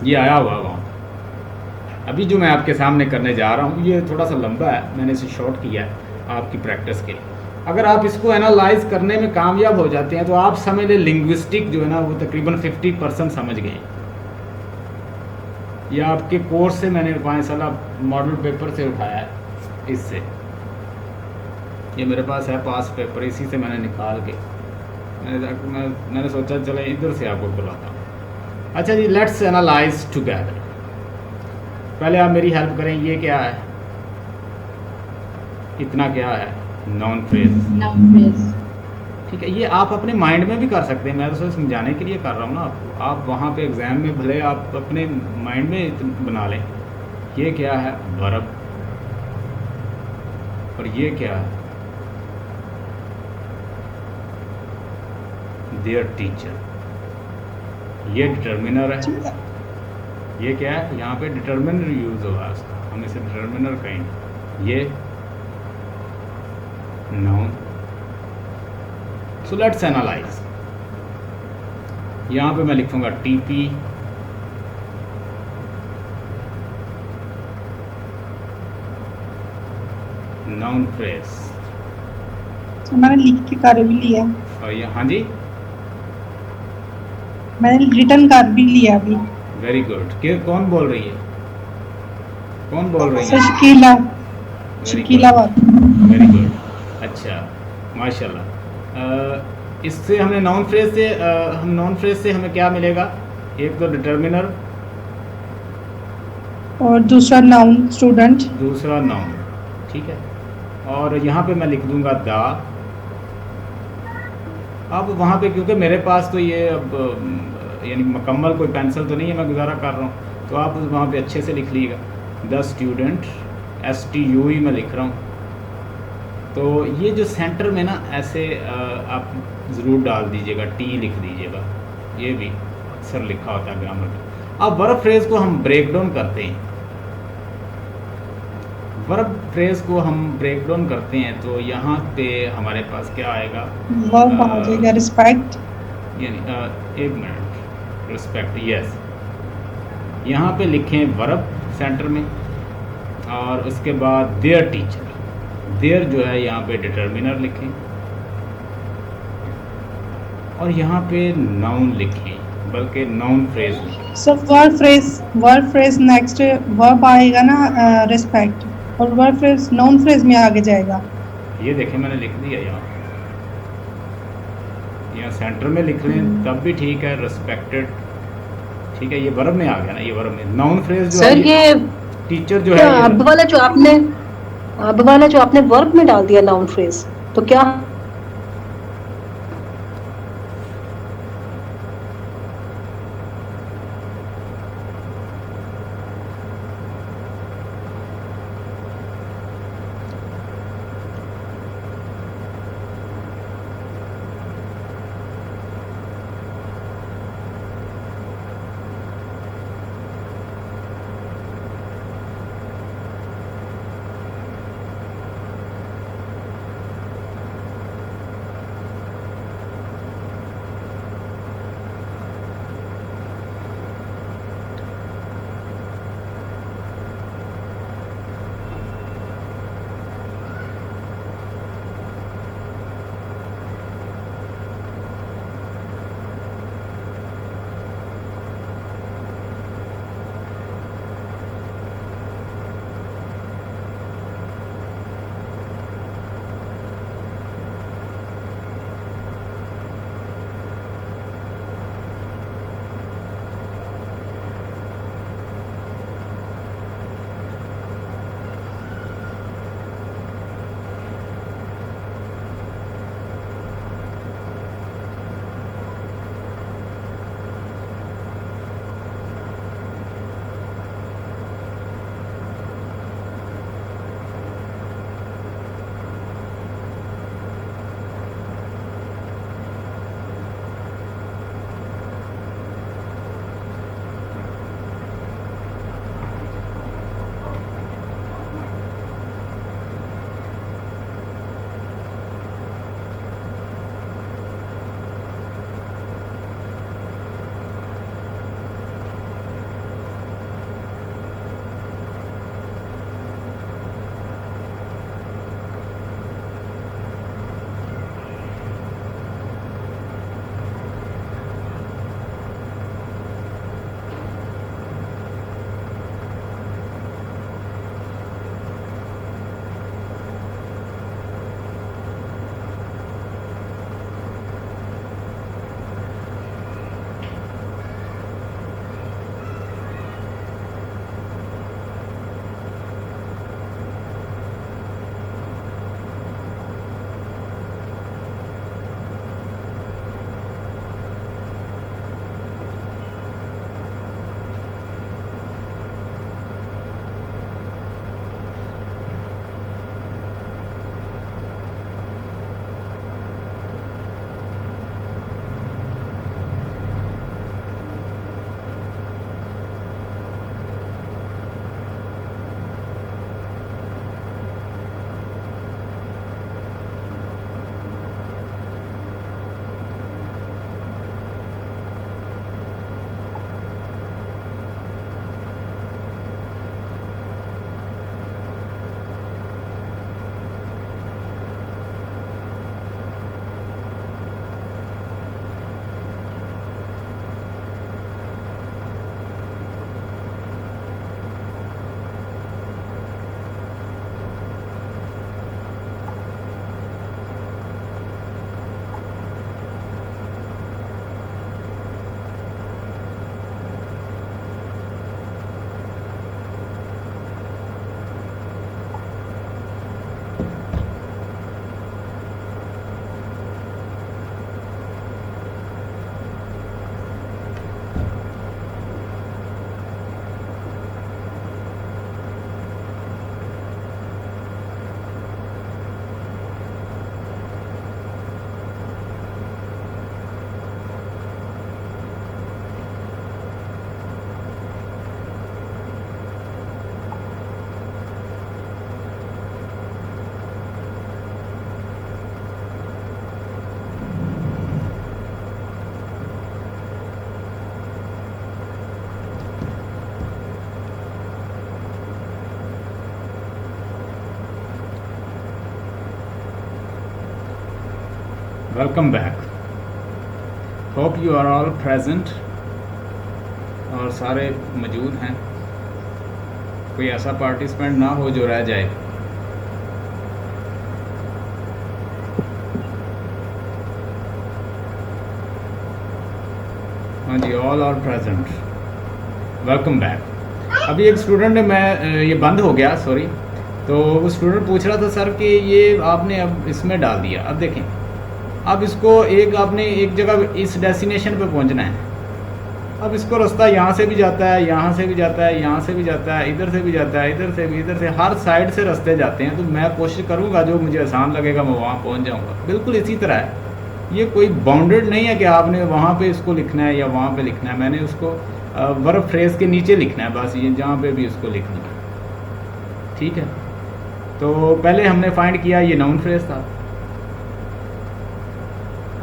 ये आया हुआ वहाँ। अभी जो मैं आपके सामने करने जा रहा हूँ ये थोड़ा सा लंबा है, मैंने इसे शॉर्ट किया है आपकी प्रैक्टिस के लिए। अगर आप इसको एनालाइज करने में कामयाब हो जाते हैं तो आप समझ लें लिंग्विस्टिक जो है ना वो तकरीबन 50% समझ गए। ये आपके कोर्स से मैंने 5 साल मॉडल पेपर से उठाया है, इससे। ये मेरे पास है पास पेपर, इसी से मैंने निकाल के मैंने सोचा चले इधर से आपको बुलाता हूँ। अच्छा जी, लेट्स एनालाइज टुगेदर। पहले आप मेरी हेल्प करें, ये क्या है? इतना क्या है? Noun phrase. Noun phrase. ठीक है, ये आप अपने माइंड में भी कर सकते हैं, मैं तो समझाने के लिए कर रहा हूँ ना आपको। आप वहाँ पे एग्ज़ाम में भले आप अपने माइंड में बना लें। ये क्या है? वर्ब। और ये क्या है? There teacher. ये डिटर्मिनर है। ये क्या है? यहाँ पे डिटर्मिनर यूज़ होगा इसका, हम इसे डिटर्मिनर कहेंगे। ये नाउन। So let's analyse. यहाँ पे मैं लिखूँगा टीपी, नाउन फ्रेज। तो मैंने लिख के कर भी लिया, और ये हाँ जी, मैंने रिटर्न कर भी लिया अभी। Very good. के कौन बोल रही है, कौन बोल रही सर है? शकीला, वेरी शकीला गुड, बात। वेरी गुड, अच्छा, माशाल्लाह। इससे हमने नाउन फ्रेज से हम नाउन फ्रेज से हमें क्या मिलेगा? एक तो डिटर्मिनर, और दूसरा नाउन स्टूडेंट। दूसरा नाउन, ठीक है। और यहाँ पे मैं लिख दूंगा द। अब वहाँ पे क्योंकि मेरे पास तो ये अब यानी मुकम्मल कोई पेंसिल तो नहीं है, मैं गुजारा कर रहा हूँ, तो आप वहाँ पे अच्छे से लिख लीजिएगा द स्टूडेंट, STUE मैं लिख रहा हूँ। तो ये जो सेंटर में ना ऐसे आप ज़रूर डाल दीजिएगा, T लिख दीजिएगा, ये भी अक्सर लिखा होता है ग्रामर में। अब वर्ब फ्रेज को हम ब्रेक डाउन करते हैं, वर्ब फ्रेज को हम ब्रेक डाउन करते हैं, तो यहाँ पे हमारे पास क्या आएगा? वर्ब आ जाएगा रिस्पेक्ट, यानी एक मिनट, रिस्पेक्ट, यस। यहाँ पे लिखें वर्ब सेंटर में, और उसके बाद देयर टीचर, देयर जो है यहाँ पे डिटर्मिनर लिखें, और यहाँ पे नाउन लिखें, बल्कि नाउन फ्रेज लिखें। सो वर्ब फ्रेज नेक्स्ट वर्ब आएगा ना रिस्पेक्ट, और वर्ब फ्रेज नाउन फ्रेज में आगे जाएगा। ये देखें मैंने लिख दिया यहाँ सेंटर में लिख लें तब भी ठीक है, रिस्पेक्टेड, ठीक है, ये वर्ब में आ गया ना, ये वर्ब में। नाउन फ्रेज जो सर है ये टीचर जो है अब वाला जो आपने वर्ब में डाल दिया नाउन फ्रेज, तो क्या welcome back. Hope you are all present और सारे मौजूद हैं, कोई ऐसा पार्टिसिपेंट ना हो जो रह जाए। हाँ जी, all are present, welcome back. अभी एक स्टूडेंट ने ये बंद हो गया, सॉरी, तो वो स्टूडेंट पूछ रहा था सर कि ये आपने अब इसमें डाल दिया। अब देखें, अब इसको आपने एक जगह इस डेस्टिनेशन पे पहुंचना है। अब इसको रास्ता यहाँ से भी जाता है, यहाँ से भी जाता है, यहाँ से भी जाता है, इधर से भी जाता है, इधर से भी, इधर से, हर साइड से रास्ते जाते हैं। तो मैं कोशिश करूँगा जो मुझे आसान लगेगा मैं वहाँ पहुँच जाऊँगा। बिल्कुल इसी तरह है, ये कोई बाउंडेड नहीं है कि आपने वहाँ पे इसको लिखना है या वहाँ पे लिखना है। मैंने उसको वर्ब फ्रेज के नीचे लिखना है, बस ये जहाँ पे भी उसको लिखना है, ठीक है। तो पहले हमने फाइंड किया ये नाउन फ्रेज था,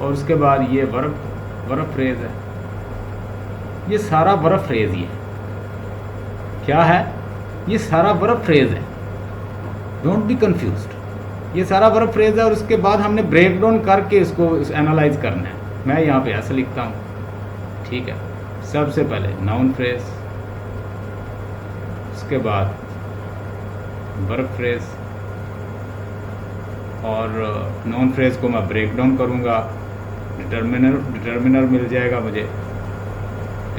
और उसके बाद ये वर्ब फ्रेज है। ये सारा वर्ब फ्रेज ही है। क्या है? ये सारा वर्ब फ्रेज है, डोंट बी कंफ्यूज्ड। ये सारा वर्ब फ्रेज है, और उसके बाद हमने ब्रेक डाउन करके इसको एनालाइज करना है। मैं यहाँ पे ऐसे लिखता हूँ, ठीक है। सबसे पहले नाउन फ्रेज, उसके बाद वर्ब फ्रेज, और नाउन फ्रेज को मैं ब्रेक डाउन करूँगा। डिटर्मिनर मिल जाएगा मुझे,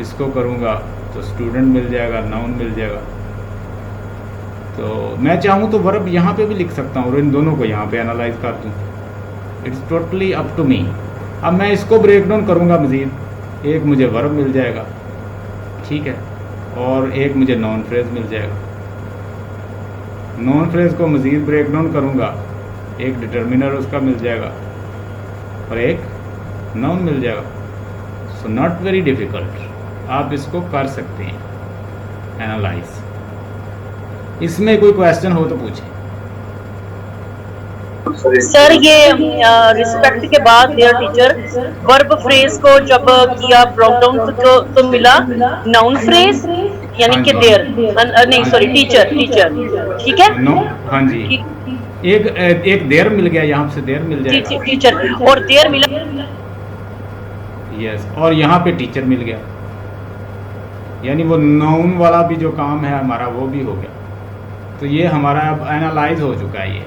इसको करूँगा तो स्टूडेंट मिल जाएगा, नाउन मिल जाएगा। तो मैं चाहूँ तो वर्ब यहाँ पे भी लिख सकता हूँ और इन दोनों को यहाँ पे एनालाइज कर दूँ। It's totally up to me. अब मैं इसको ब्रेक डाउन करूँगा मज़ीद, एक मुझे वर्ब मिल जाएगा, ठीक है, और एक मुझे नाउन फ्रेज मिल जाएगा। नाउन फ्रेज को मज़ीद ब्रेक डाउन करूँगा, एक डिटर्मिनर उसका मिल जाएगा और एक नाउन मिल जाएगा। सो नॉट वेरी डिफ़िकल्ट, आप इसको कर सकते हैं एनालाइज। इसमें कोई क्वेश्चन हो तो पूछें। सर ये रिस्पेक्ट के बाद देयर टीचर वर्ब फ्रेज को जब किया ब्लॉक डाउन तो मिला नाउन फ्रेज, यानी कि देयर नहीं सॉरी टीचर, ठीक है। नो, हाँ जी, एक देयर मिल गया, यहाँ से देयर मिल जाएगा, टीचर, और देयर मिला, यस, और यहाँ पे टीचर मिल गया। यानी वो नाउन वाला भी जो काम है हमारा वो भी हो गया। तो ये हमारा अब एनालाइज हो चुका है ये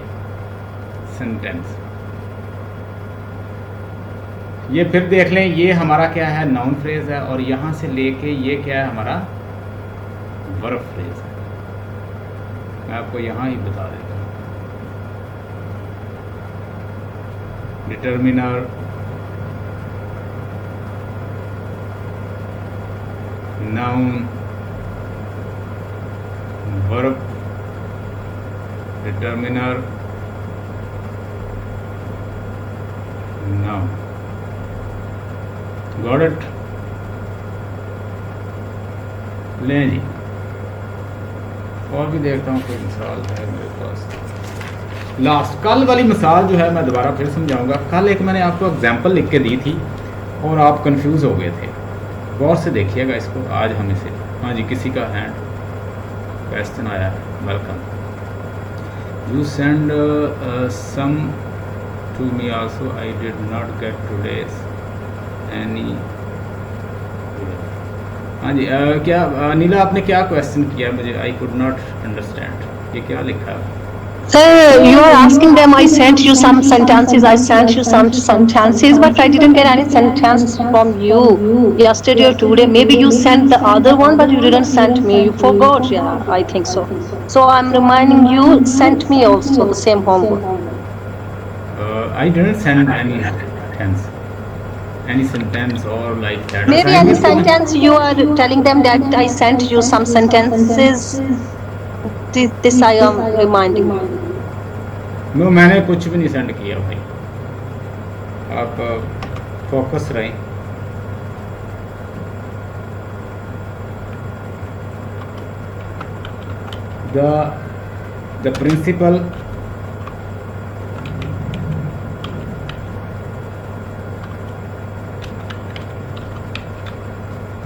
सेंटेंस। ये फिर देख लें, ये हमारा क्या है, नाउन फ्रेज है, और यहाँ से लेके ये क्या है, हमारा वर्ब फ्रेज है। मैं आपको यहाँ ही बता देता हूँ। Determiner, noun, verb, determiner, noun. Got it? लें जी, और भी देखता हूँ कोई मिसाल है मेरे पास। लास्ट कल वाली मिसाल जो है मैं दोबारा फिर समझाऊंगा। कल एक मैंने आपको एग्जाम्पल लिख के दी थी और आप कंफ्यूज हो गए थे। गौर से देखिएगा इसको। आज हम इसे, हाँ जी, किसी का हैंड क्वेश्चन आया है, welcome. You send some to me also, I did not get today's any. हाँ जी, क्या नीला आपने क्या क्वेश्चन किया मुझे? I could not understand. ये क्या लिखा है? Sir, you are asking them. I sent you some sentences. I sent you some sentences, but I didn't get any sentences from you yesterday or today. Maybe you sent the other one, but you didn't send me. You forgot. Yeah, I think so. So I'm reminding you. Sent me also the same homework. I didn't send any sentence. Any sentence or like that. Maybe any sentence you are telling them that I sent you some sentences. This I am reminding you. No, मैंने कुछ भी नहीं send किया भाई। आप focus रहें। The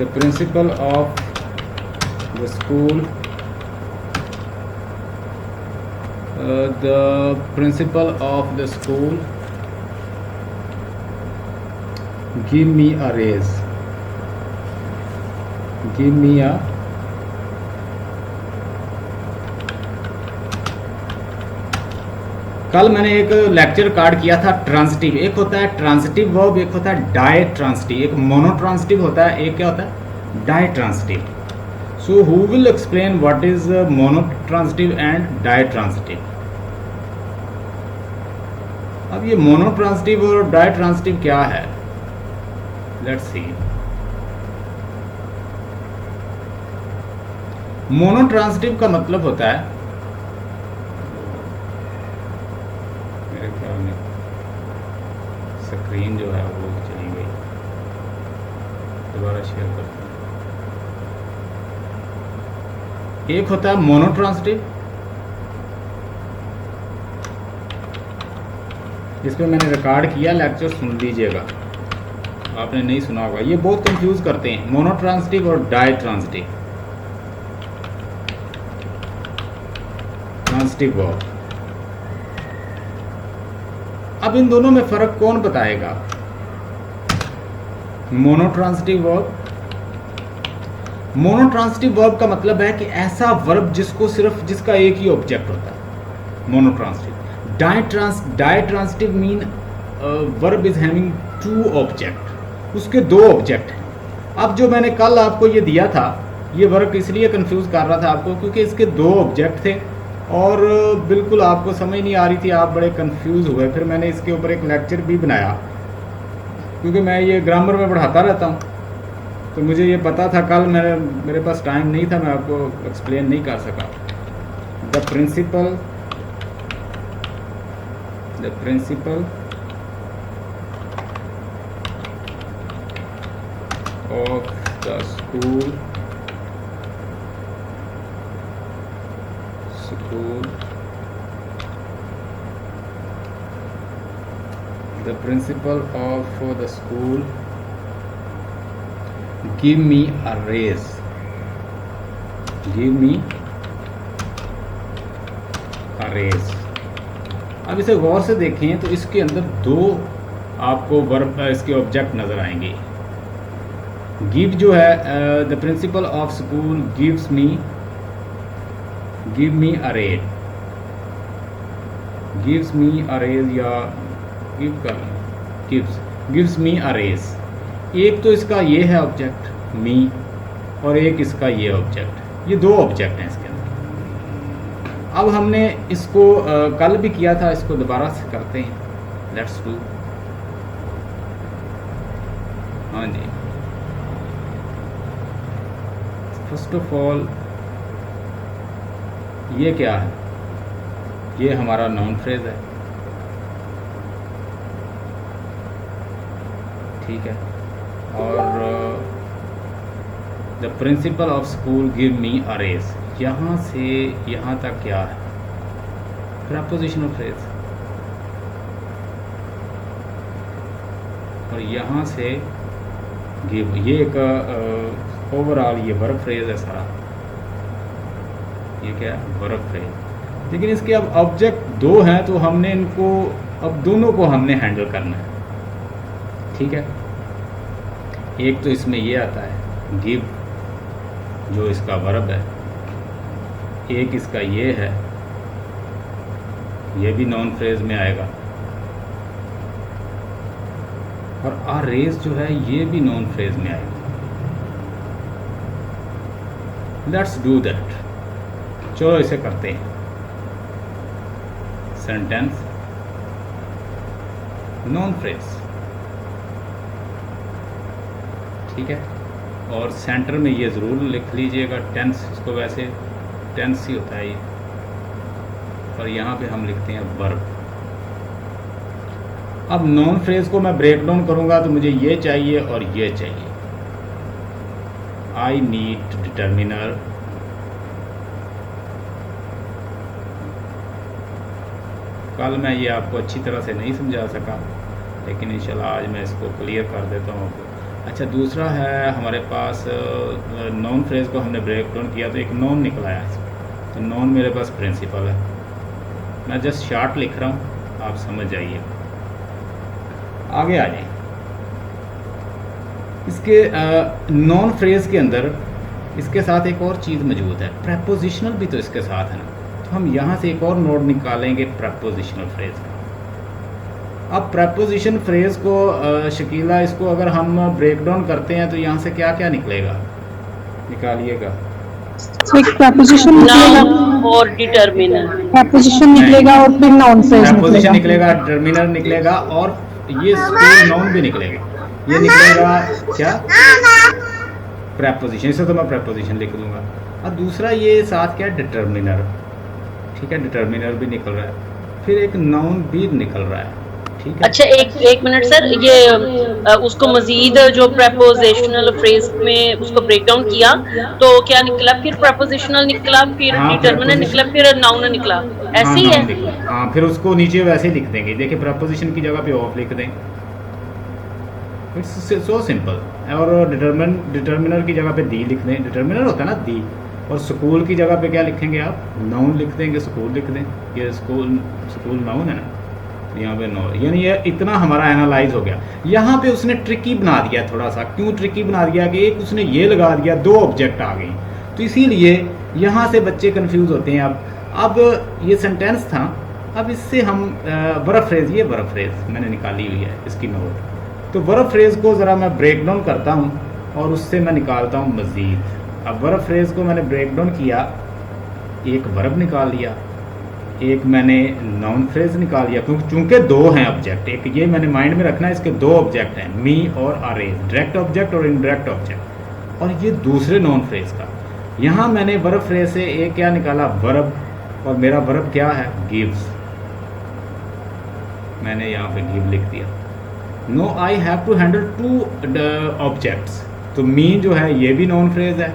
principle of the school, the principal of the school give me a raise, give me a कल मैंने एक लेक्चर कार्ड किया था ट्रांसिटिव, एक होता है ट्रांसिटिव वर्ब, एक होता है डाई ट्रांसिटिव, एक मोनो ट्रांसिटिव होता है, एक क्या होता है ditransitive. So who will explain what is monotransitive and ditransitive. अब ये मोनो ट्रांसिटिव और डाई ट्रांसिटिव क्या है, लेट्स सी। मोनो ट्रांसिटिव का मतलब होता है, स्क्रीन जो है वो चली गई, दोबारा शेयर करते हैं। एक होता है मोनो ट्रांसिटिव, इस पर मैंने रिकॉर्ड किया लेक्चर, सुन लीजिएगा, आपने नहीं सुना होगा, ये बहुत कंफ्यूज करते हैं मोनो ट्रांसिटिव और डाई ट्रांसिटिव। ट्रांसिटिव वर्ब, अब इन दोनों में फर्क कौन बताएगा। Mono transitive verb, mono transitive verb का मतलब है कि ऐसा वर्ब जिसको सिर्फ जिसका एक ही ऑब्जेक्ट होता है, monotransitive. Ditransitive mean verb is having two object, उसके दो ऑब्जेक्ट हैं। अब जो मैंने कल आपको ये दिया था, ये वर्ब इसलिए कंफ्यूज कर रहा था आपको क्योंकि इसके दो ऑब्जेक्ट थे और बिल्कुल आपको समझ नहीं आ रही थी, आप बड़े कंफ्यूज हुए। फिर मैंने इसके ऊपर एक लेक्चर भी बनाया क्योंकि मैं ये ग्रामर में पढ़ाता रहता हूँ, तो मुझे ये पता था। कल मेरे पास टाइम नहीं था, मैं आपको एक्सप्लेन नहीं कर सका। The principal of the school the principal of the school give me a raise, give me a raise। अब इसे गौर से देखें तो इसके अंदर दो आपको वर्ब इसके ऑब्जेक्ट नजर आएंगे। गिव जो है the principal of school gives me, give me a raise, gives me a raise या गिव कर गिव्स मी अ रेज। एक तो इसका ये है ऑब्जेक्ट मी और एक इसका ये ऑब्जेक्ट, ये दो ऑब्जेक्ट हैं इसके अंदर। अब हमने इसको कल भी किया था, इसको दोबारा से करते हैं, लेट्स डू। हाँ जी, फर्स्ट ऑफ ऑल ये क्या है, ये हमारा नाउन फ्रेज है, ठीक है। और the principal of school give me a raise, यहाँ से यहाँ तक क्या है, प्रपोजिशनल फ्रेज, और यहाँ से गिव, ये एक ओवरऑल ये वर्ब फ्रेज है सारा, ये क्या है वर्ब फ्रेज। लेकिन इसके अब ऑब्जेक्ट दो हैं तो हमने इनको अब दोनों को हमने हैंडल करना है, ठीक है। एक तो इसमें ये आता है गिव जो इसका वर्ब है, एक इसका ये है, ये भी नॉन फ्रेज में आएगा, और आ रेज जो है ये भी नॉन फ्रेज में आएगा। लेट्स डू दैट, चलो इसे करते हैं। सेंटेंस नॉन फ्रेज, ठीक है। और सेंटर में ये ज़रूर लिख लीजिएगा टेंस, इसको वैसे टेंस ही होता है ये, और यहाँ पे हम लिखते हैं वर्ब। अब नॉन फ्रेज को मैं ब्रेक डाउन करूँगा तो मुझे ये चाहिए और ये चाहिए। आई नीड डिटर्मिनर, कल मैं ये आपको अच्छी तरह से नहीं समझा सका, लेकिन इंशाल्लाह आज मैं इसको क्लियर कर देता हूँ आपको। अच्छा, दूसरा है हमारे पास नॉन फ्रेज को हमने ब्रेक डाउन किया तो एक नॉन निकला है, तो नॉन मेरे पास प्रिंसिपल है। मैं जस्ट शार्ट लिख रहा हूँ, आप समझ जाइए। आगे आ जाए, इसके नॉन फ्रेज के अंदर इसके साथ एक और चीज़ मौजूद है, प्रेपोजिशनल भी तो इसके साथ है ना। तो हम यहाँ से एक और नोड निकालेंगे प्रेपोजिशनल फ्रेज का। अब प्रेपोजिशन फ्रेज को शकीला इसको अगर हम ब्रेक डाउन करते हैं तो यहाँ से क्या क्या निकलेगा, निकालिएगा। एक preposition निकलेगा, नाउन और डिटर्मिनर। preposition निकलेगा और फिर noun phrase प्रेपोजिशन निकलेगा। निकलेगा, डिटरमिनर निकलेगा और ये स्कूल नाउन भी निकलेगा। ये निकलेगा क्या, प्रेपोजिशन। इसे तो मैं प्रेपोजिशन लिख दूंगा। और दूसरा ये साथ क्या, डिटरमिनर। ठीक है, डिटरमिनर भी निकल रहा है, फिर एक नाउन भी निकल रहा है। ठीक है, अच्छा एक मिनट सर, ये उसको मजीद जो प्रेपोजिशनल फ्रेज में उसको ब्रेक डाउन किया तो क्या निकला, फिर प्रेपोजिशनल निकला, फिर हाँ, डिटर्मिनर निकला, फिर नाउन निकला, ऐसे ही noun है। निकला। हाँ, फिर उसको नीचे वैसे ही लिख देंगे। देखिए प्रेपोजिशन की जगह पे ऑफ लिख दें, इट्स सो सिंपल। और डिटर्मिनर की जगह पे दी लिख दें, डिटर्मिनर होता है ना दी। और स्कूल की जगह पे क्या लिखेंगे आप, नाउन लिख देंगे, स्कूल लिख दें। ये स्कूल नाउन है ना, यहाँ पे नो, यानी ये इतना हमारा एनालाइज हो गया। यहाँ पे उसने ट्रिकी बना दिया थोड़ा सा। क्यों ट्रिकी बना दिया कि एक उसने ये लगा दिया, दो ऑब्जेक्ट आ गए, तो इसीलिए यहाँ से बच्चे कंफ्यूज होते हैं। अब ये सेंटेंस था, अब इससे हम वर्ब फ्रेज, ये वर्ब फ्रेज मैंने निकाली हुई है इसकी नोट। तो वर्ब फ्रेज को ज़रा मैं ब्रेक डाउन करता हूँ और उससे मैं निकालता हूँ मज़ीद। अब वर्ब फ्रेज को मैंने ब्रेक डाउन किया, एक वर्ब निकाल लिया, एक मैंने नाउन फ्रेज निकाल लिया। क्योंकि चूंकि दो हैं ऑब्जेक्ट, एक ये मैंने माइंड में रखना है, इसके दो ऑब्जेक्ट हैं, मी और अरेज, डायरेक्ट ऑब्जेक्ट और इनडायरेक्ट ऑब्जेक्ट। और ये दूसरे नॉन फ्रेज का, यहाँ मैंने वर्ब फ्रेज से एक क्या निकाला, वर्ब, और मेरा वर्ब क्या है, गिव्स। मैंने यहाँ पे गिव लिख दिया। No I have to handle two objects, तो मी जो है ये भी नॉन फ्रेज है,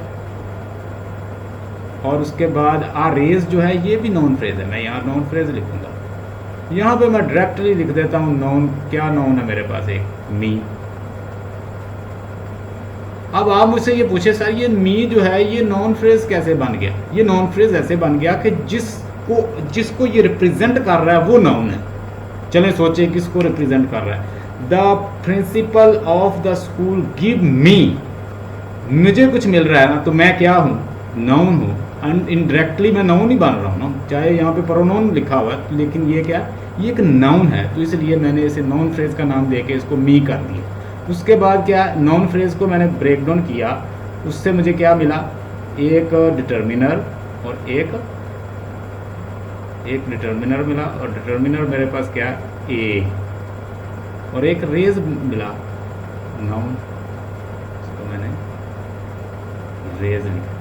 और उसके बाद अरेज जो है ये भी नॉन फ्रेज है। मैं यहाँ नॉन फ्रेज लिखूंगा, यहाँ पे मैं डायरेक्टली लिख देता हूँ नॉन। क्या नॉन है मेरे पास, एक मी। अब आप मुझसे ये पूछे सर ये मी जो है ये नॉन फ्रेज कैसे बन गया। ये नॉन फ्रेज ऐसे बन गया कि जिसको ये रिप्रेजेंट कर रहा है वो नाउन है। चलें सोचे किसको रिप्रेजेंट कर रहा है, the principal of the school give मी, मुझे कुछ मिल रहा है ना, तो मैं क्या हूँ, नाउन हूँ। इनडायरेक्टली मैं नाउन ही बन रहा हूँ ना, चाहे यहाँ पे प्रोनाउन लिखा हुआ है, लेकिन ये क्या, ये एक नाउन है, तो इसलिए मैंने इसे नाउन फ्रेज का नाम देके इसको मी कर दिया। उसके बाद क्या, नाउन फ्रेज को मैंने ब्रेक डाउन किया, उससे मुझे क्या मिला, एक डिटर्मिनर और एक डिटर्मिनर मिला, और डिटर्मिनर मेरे पास क्या, ए, और एक रेज मिला, नाउन, इसको मैंने रेज लिखा।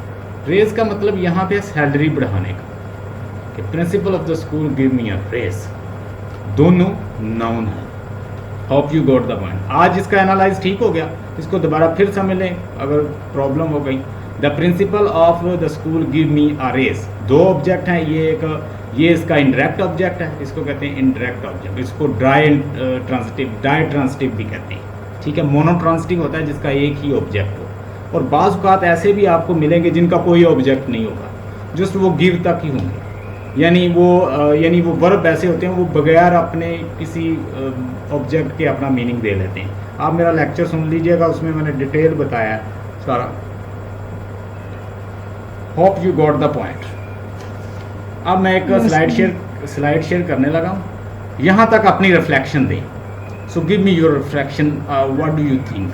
रेज का मतलब यहाँ पे सैलरी बढ़ाने का, कि principal of the school give me a raise, दोनों नाउन है। Hope you got the point. आज इसका एनालाइज ठीक हो गया, इसको दोबारा फिर समझ लें अगर प्रॉब्लम हो गई। The principal of the school give me a raise, दो ऑब्जेक्ट हैं, ये इसका इनडायरेक्ट ऑब्जेक्ट है, इसको कहते हैं इनडायरेक्ट ऑब्जेक्ट, इसको डाई ट्रांसिटिव भी कहते हैं। ठीक है, मोनो ट्रांसिटिव होता है जिसका एक ही ऑब्जेक्ट हो, और बाज़ औक़ात ऐसे भी आपको मिलेंगे जिनका कोई ऑब्जेक्ट नहीं होगा, जस्ट वो गिव तक ही होंगे। यानी वो वर्ब ऐसे होते हैं वो बगैर अपने किसी ऑब्जेक्ट के अपना मीनिंग दे लेते हैं। आप मेरा लेक्चर सुन लीजिएगा, उसमें मैंने डिटेल बताया सारा। Hope you got the point. अब मैं एक स्लाइड शेयर करने लगा हूँ, यहाँ तक अपनी रिफ्लेक्शन दें। So give me your reflection, what do you think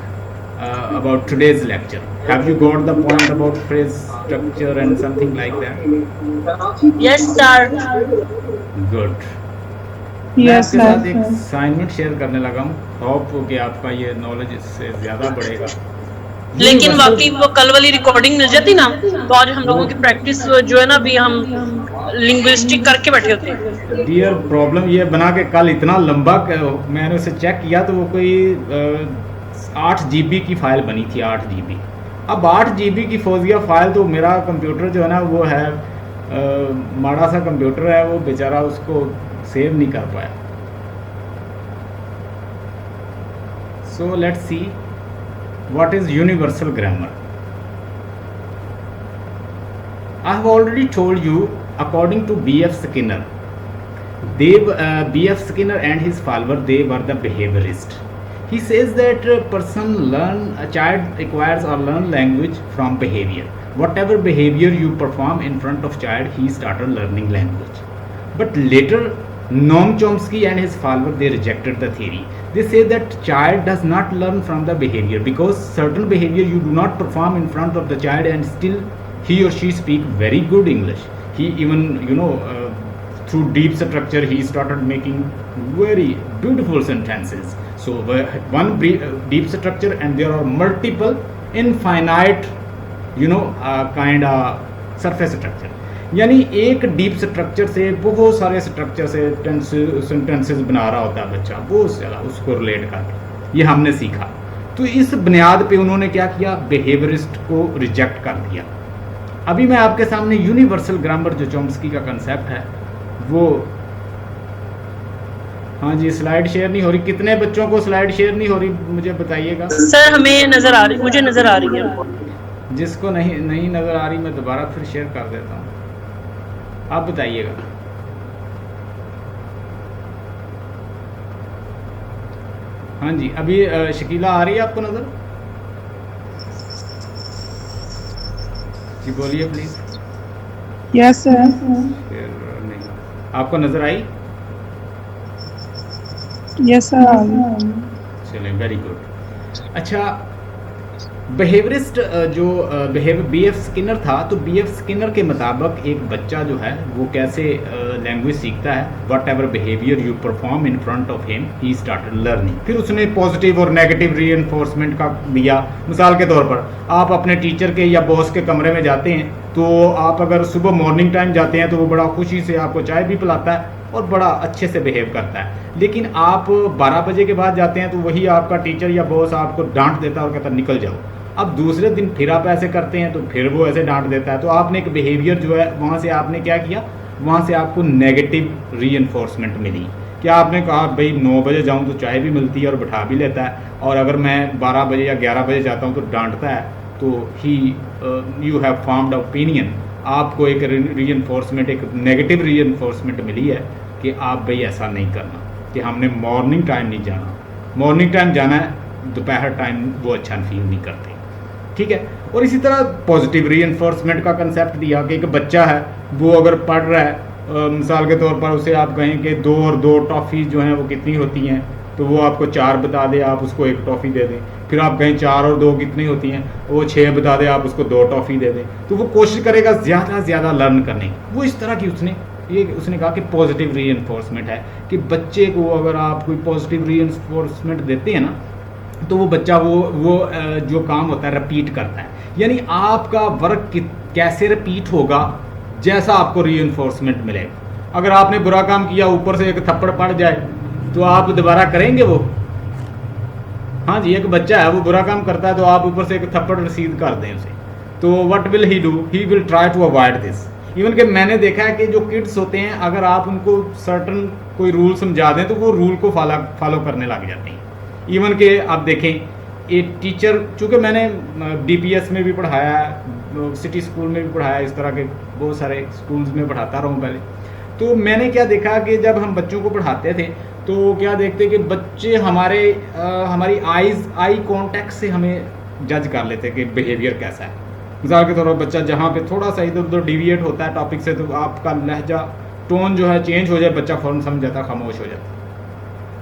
about today's lecture? Have you got the point about phrase structure and something like that? Yes sir. Good. मैं Yes, आपके साथ एक sir. असाइनमेंट शेयर करने लगा हूँ, hope कि आपका ये नॉलेज इससे ज़्यादा बढ़ेगा। लेकिन वाकई वो कल वाली रिकॉर्डिंग मिल जाती ना, तो आज हम लोगों की प्रैक्टिस जो है ना, अभी हम लिंग्विस्टिक करके बैठे होते हैं। डियर प्रॉब्लम ये बना के कल इतना लंबा, मैंने उसे चेक किया तो वो कोई 8 GB की फ़ाइल बनी थी, 8 GB। अब 8 GB की फौजिया फ़ाइल, तो मेरा कंप्यूटर जो है ना वो है माड़ा सा कंप्यूटर है, वो बेचारा उसको सेव नहीं कर पाया। So let's see what is universal grammar. I have already told you, according to B.F. Skinner, B.F. Skinner and his follower, they were the behaviorist. He says that a child acquires or learn language from behavior. Whatever behavior you perform in front of child, he started learning language. But later, Noam Chomsky and his followers, they rejected the theory. They say that child does not learn from the behavior, because certain behavior you do not perform in front of the child and still he or she speak very good English. He even, through deep structure, he started making very beautiful sentences. So one deep structure, and there are multiple infinite kind of surface structure. यानी एक deep structure से बहुत सारे structure से sentences बना रहा होता है बच्चा, बहुत ज़्यादा उसको रिलेट करके, ये हमने सीखा। तो इस बुनियाद पे उन्होंने क्या किया, बिहेवियरिस्ट को रिजेक्ट कर दिया। अभी मैं आपके सामने यूनिवर्सल ग्रामर जो चॉम्स्की का कंसेप्ट है वो, हाँ जी स्लाइड शेयर नहीं हो रही, कितने बच्चों को स्लाइड शेयर नहीं हो रही मुझे बताइएगा। सर हमें नजर आ रही, मुझे नजर आ रही है। जिसको नहीं नजर आ रही मैं दोबारा फिर शेयर कर देता हूँ, आप बताइएगा। हाँ जी अभी शकीला आ रही है आपको नजर? जी बोलिए प्लीज। Yes sir. फिर नहीं, आपको नजर आई? Yes sir. चलिए वेरी गुड। अच्छा बिहेवियरिस्ट जो BF स्किनर था, तो BF स्किनर के मुताबिक एक बच्चा जो है वो कैसे लैंग्वेज सीखता है, what ever behaviour you perform in front of him he started learning. फिर उसने पॉजिटिव और नेगेटिव रीइंफोर्समेंट का दिया। मिसाल के तौर पर आप अपने टीचर के या बॉस के कमरे में जाते हैं, तो आप अगर सुबह मॉर्निंग टाइम जाते हैं तो वो बड़ा खुशी से आपको चाय भी पिलाता है और बड़ा अच्छे से बिहेव करता है। लेकिन आप 12 बजे के बाद जाते हैं तो वही आपका टीचर या बॉस आपको डांट देता है और कहता है निकल जाओ। अब दूसरे दिन फिर आप ऐसे करते हैं तो फिर वो ऐसे डांट देता है। तो आपने एक बिहेवियर जो है वहाँ से आपने क्या किया, वहाँ से आपको नेगेटिव रीइंफोर्समेंट मिली। क्या आपने कहा भाई 9 बजे जाऊँ तो चाय भी मिलती है और बिठा भी लेता है, और अगर मैं 12 बजे या 11 बजे जाता हूँ तो डांटता है, तो ही यू हैव फॉर्म्ड ओपिनियन। आपको एक रीइंफोर्समेंट, एक नेगेटिव रीइंफोर्समेंट मिली है कि आप भाई ऐसा नहीं करना, कि हमने मॉर्निंग टाइम नहीं जाना, मॉर्निंग टाइम जाना है, दोपहर टाइम वो अच्छा फील नहीं करते। ठीक है। और इसी तरह पॉजिटिव रीइंफोर्समेंट का कंसेप्ट दिया कि एक बच्चा है वो अगर पढ़ रहा है, मिसाल के तौर पर उसे आप कहें कि 2 और 2 टॉफ़ी जो हैं वो कितनी होती हैं, तो वो आपको 4 बता दे, आप उसको 1 टॉफ़ी दे दें। फिर आप कहें 4 और 2 कितनी होती हैं, वो 6 बता दे, आप उसको 2 टॉफ़ी दे दें। तो वो कोशिश करेगा ज़्यादा से ज़्यादा लर्न करने की। वो इस तरह की उसने कहा कि पॉजिटिव रीइंफोर्समेंट है, कि बच्चे को अगर आप कोई पॉजिटिव रीइंफोर्समेंट देते हैं ना, तो वो बच्चा वो जो काम होता है रिपीट करता है। यानी आपका वर्क कैसे रिपीट होगा, जैसा आपको रीइंफोर्समेंट मिलेगा। अगर आपने बुरा काम किया, ऊपर से एक थप्पड़ पड़ जाए, तो आप दोबारा करेंगे वो? हाँ जी, एक बच्चा है वो बुरा काम करता है, तो आप ऊपर से एक थप्पड़ रसीद कर दें उसे, तो what will he do? He will try to avoid this. Even कि मैंने देखा है कि जो किड्स होते हैं, अगर आप उनको सर्टन कोई रूल समझा दें तो वो रूल को फॉलो करने लग जाते हैं। इवन कि आप देखें एक टीचर, चूँकि मैंने DPS में भी पढ़ाया है, सिटी स्कूल में भी पढ़ाया, इस तरह के बहुत सारे स्कूल्स में पढ़ाता रहा हूँ पहले, तो मैंने क्या देखा कि जब हम बच्चों को पढ़ाते थे तो क्या देखते कि बच्चे हमारी आई कांटेक्ट से हमें जज कर लेते कि बिहेवियर कैसा है। मिसाल के तौर पर बच्चा जहाँ पे थोड़ा सा इधर उधर डिविएट होता है टॉपिक से, तो आपका लहजा टोन जो है चेंज हो जाए, बच्चा फ़ौरन समझ जाता, खामोश हो जाता।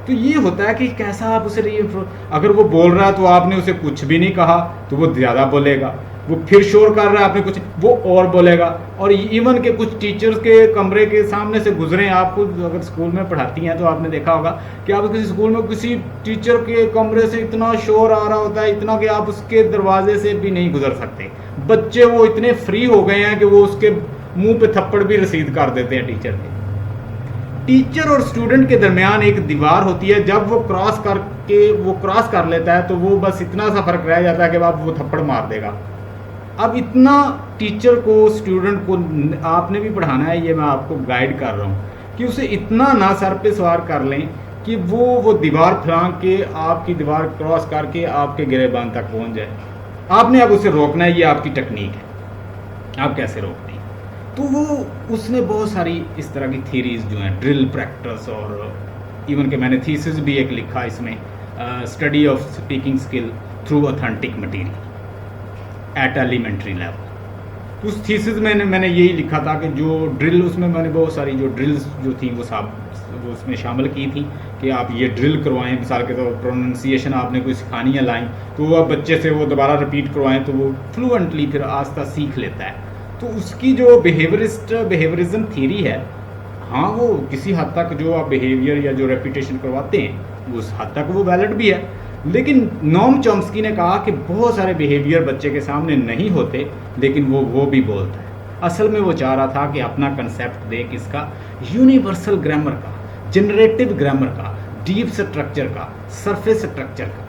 तो ये होता है कि कैसा आप उसे अगर वो बोल रहा है तो आपने उसे कुछ भी नहीं कहा तो वो ज़्यादा बोलेगा, वो फिर शोर कर रहा है आपने कुछ, वो और बोलेगा। और इवन के कुछ टीचर्स के कमरे के सामने से गुजरे, आपको अगर स्कूल में पढ़ाती हैं तो आपने देखा होगा कि आप किसी स्कूल में किसी टीचर के कमरे से इतना शोर आ रहा होता है, इतना कि आप उसके दरवाजे से भी नहीं गुजर सकते। बच्चे वो इतने फ्री हो गए हैं कि वो उसके मुँह पे थप्पड़ भी रसीद कर देते हैं टीचर के। टीचर और स्टूडेंट के दरमियान एक दीवार होती है, जब वो क्रॉस कर लेता है तो वो बस इतना सा फर्क रह जाता है कि अब वो थप्पड़ मार देगा। अब इतना टीचर को, स्टूडेंट को आपने भी पढ़ाना है, ये मैं आपको गाइड कर रहा हूँ कि उसे इतना ना सर पे सवार कर लें कि वो दीवार फलांग के आपकी दीवार क्रॉस करके आपके गिरेबान तक पहुँच जाए। आपने अब उसे रोकना है, ये आपकी टेक्निक है। आप कैसे रोकते हैं? तो वो उसने बहुत सारी इस तरह की थीरीज जो हैं, ड्रिल प्रैक्टिस, और इवन के मैंने थीसिस भी एक लिखा इसमें, study of speaking skill through authentic material at elementary level. उस थीसिस में मैंने यही लिखा था कि जो ड्रिल, उसमें मैंने बहुत सारी जो ड्रिल्स जो थी वो उसमें शामिल की थी कि आप ये ड्रिल करवाएं, मिसाल के तौर पर प्रोनाउंसिएशन आपने कोई सिखानी है लाइन, तो वो आप बच्चे से वो दोबारा रिपीट करवाएं तो वो फ्लुएंटली फिर आस्ता सीख लेता है। तो उसकी जो बिहेवियरिज्म थ्योरी है, हाँ वो किसी हद तक जो आप बिहेवियर या जो रेपिटेशन करवाते हैं उस हद तक वो वैलिड भी है, लेकिन नोम चॉम्स्की ने कहा कि बहुत सारे बिहेवियर बच्चे के सामने नहीं होते लेकिन वो भी बोलता है। असल में वो चाह रहा था कि अपना कंसेप्ट दे किसका, यूनिवर्सल ग्रामर का, जनरेटिव ग्रामर का, डीप स्ट्रक्चर का, सरफेस स्ट्रक्चर का।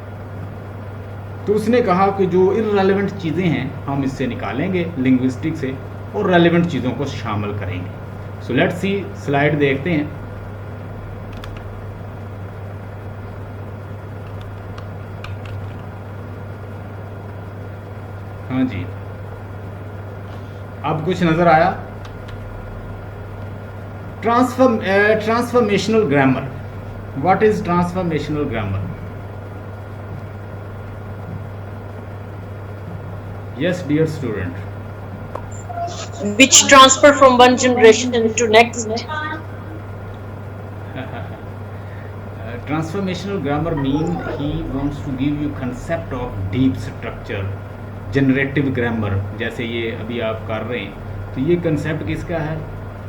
तो उसने कहा कि जो इररेलेवेंट चीज़ें हैं हम इससे निकालेंगे लिंग्विस्टिक से और रेलेवेंट चीज़ों को शामिल करेंगे। सो लेट्स सी, स्लाइड देखते हैं। हाँ जी, अब कुछ नजर आया। Transformational grammar, what is transformational grammar? Yes dear student, Which transfer from one generation to next? Transformational grammar mean he wants to give you concept of deep structure, generative grammar, जैसे ये अभी आप कर रहे हैं। तो ये कंसेप्ट किसका है?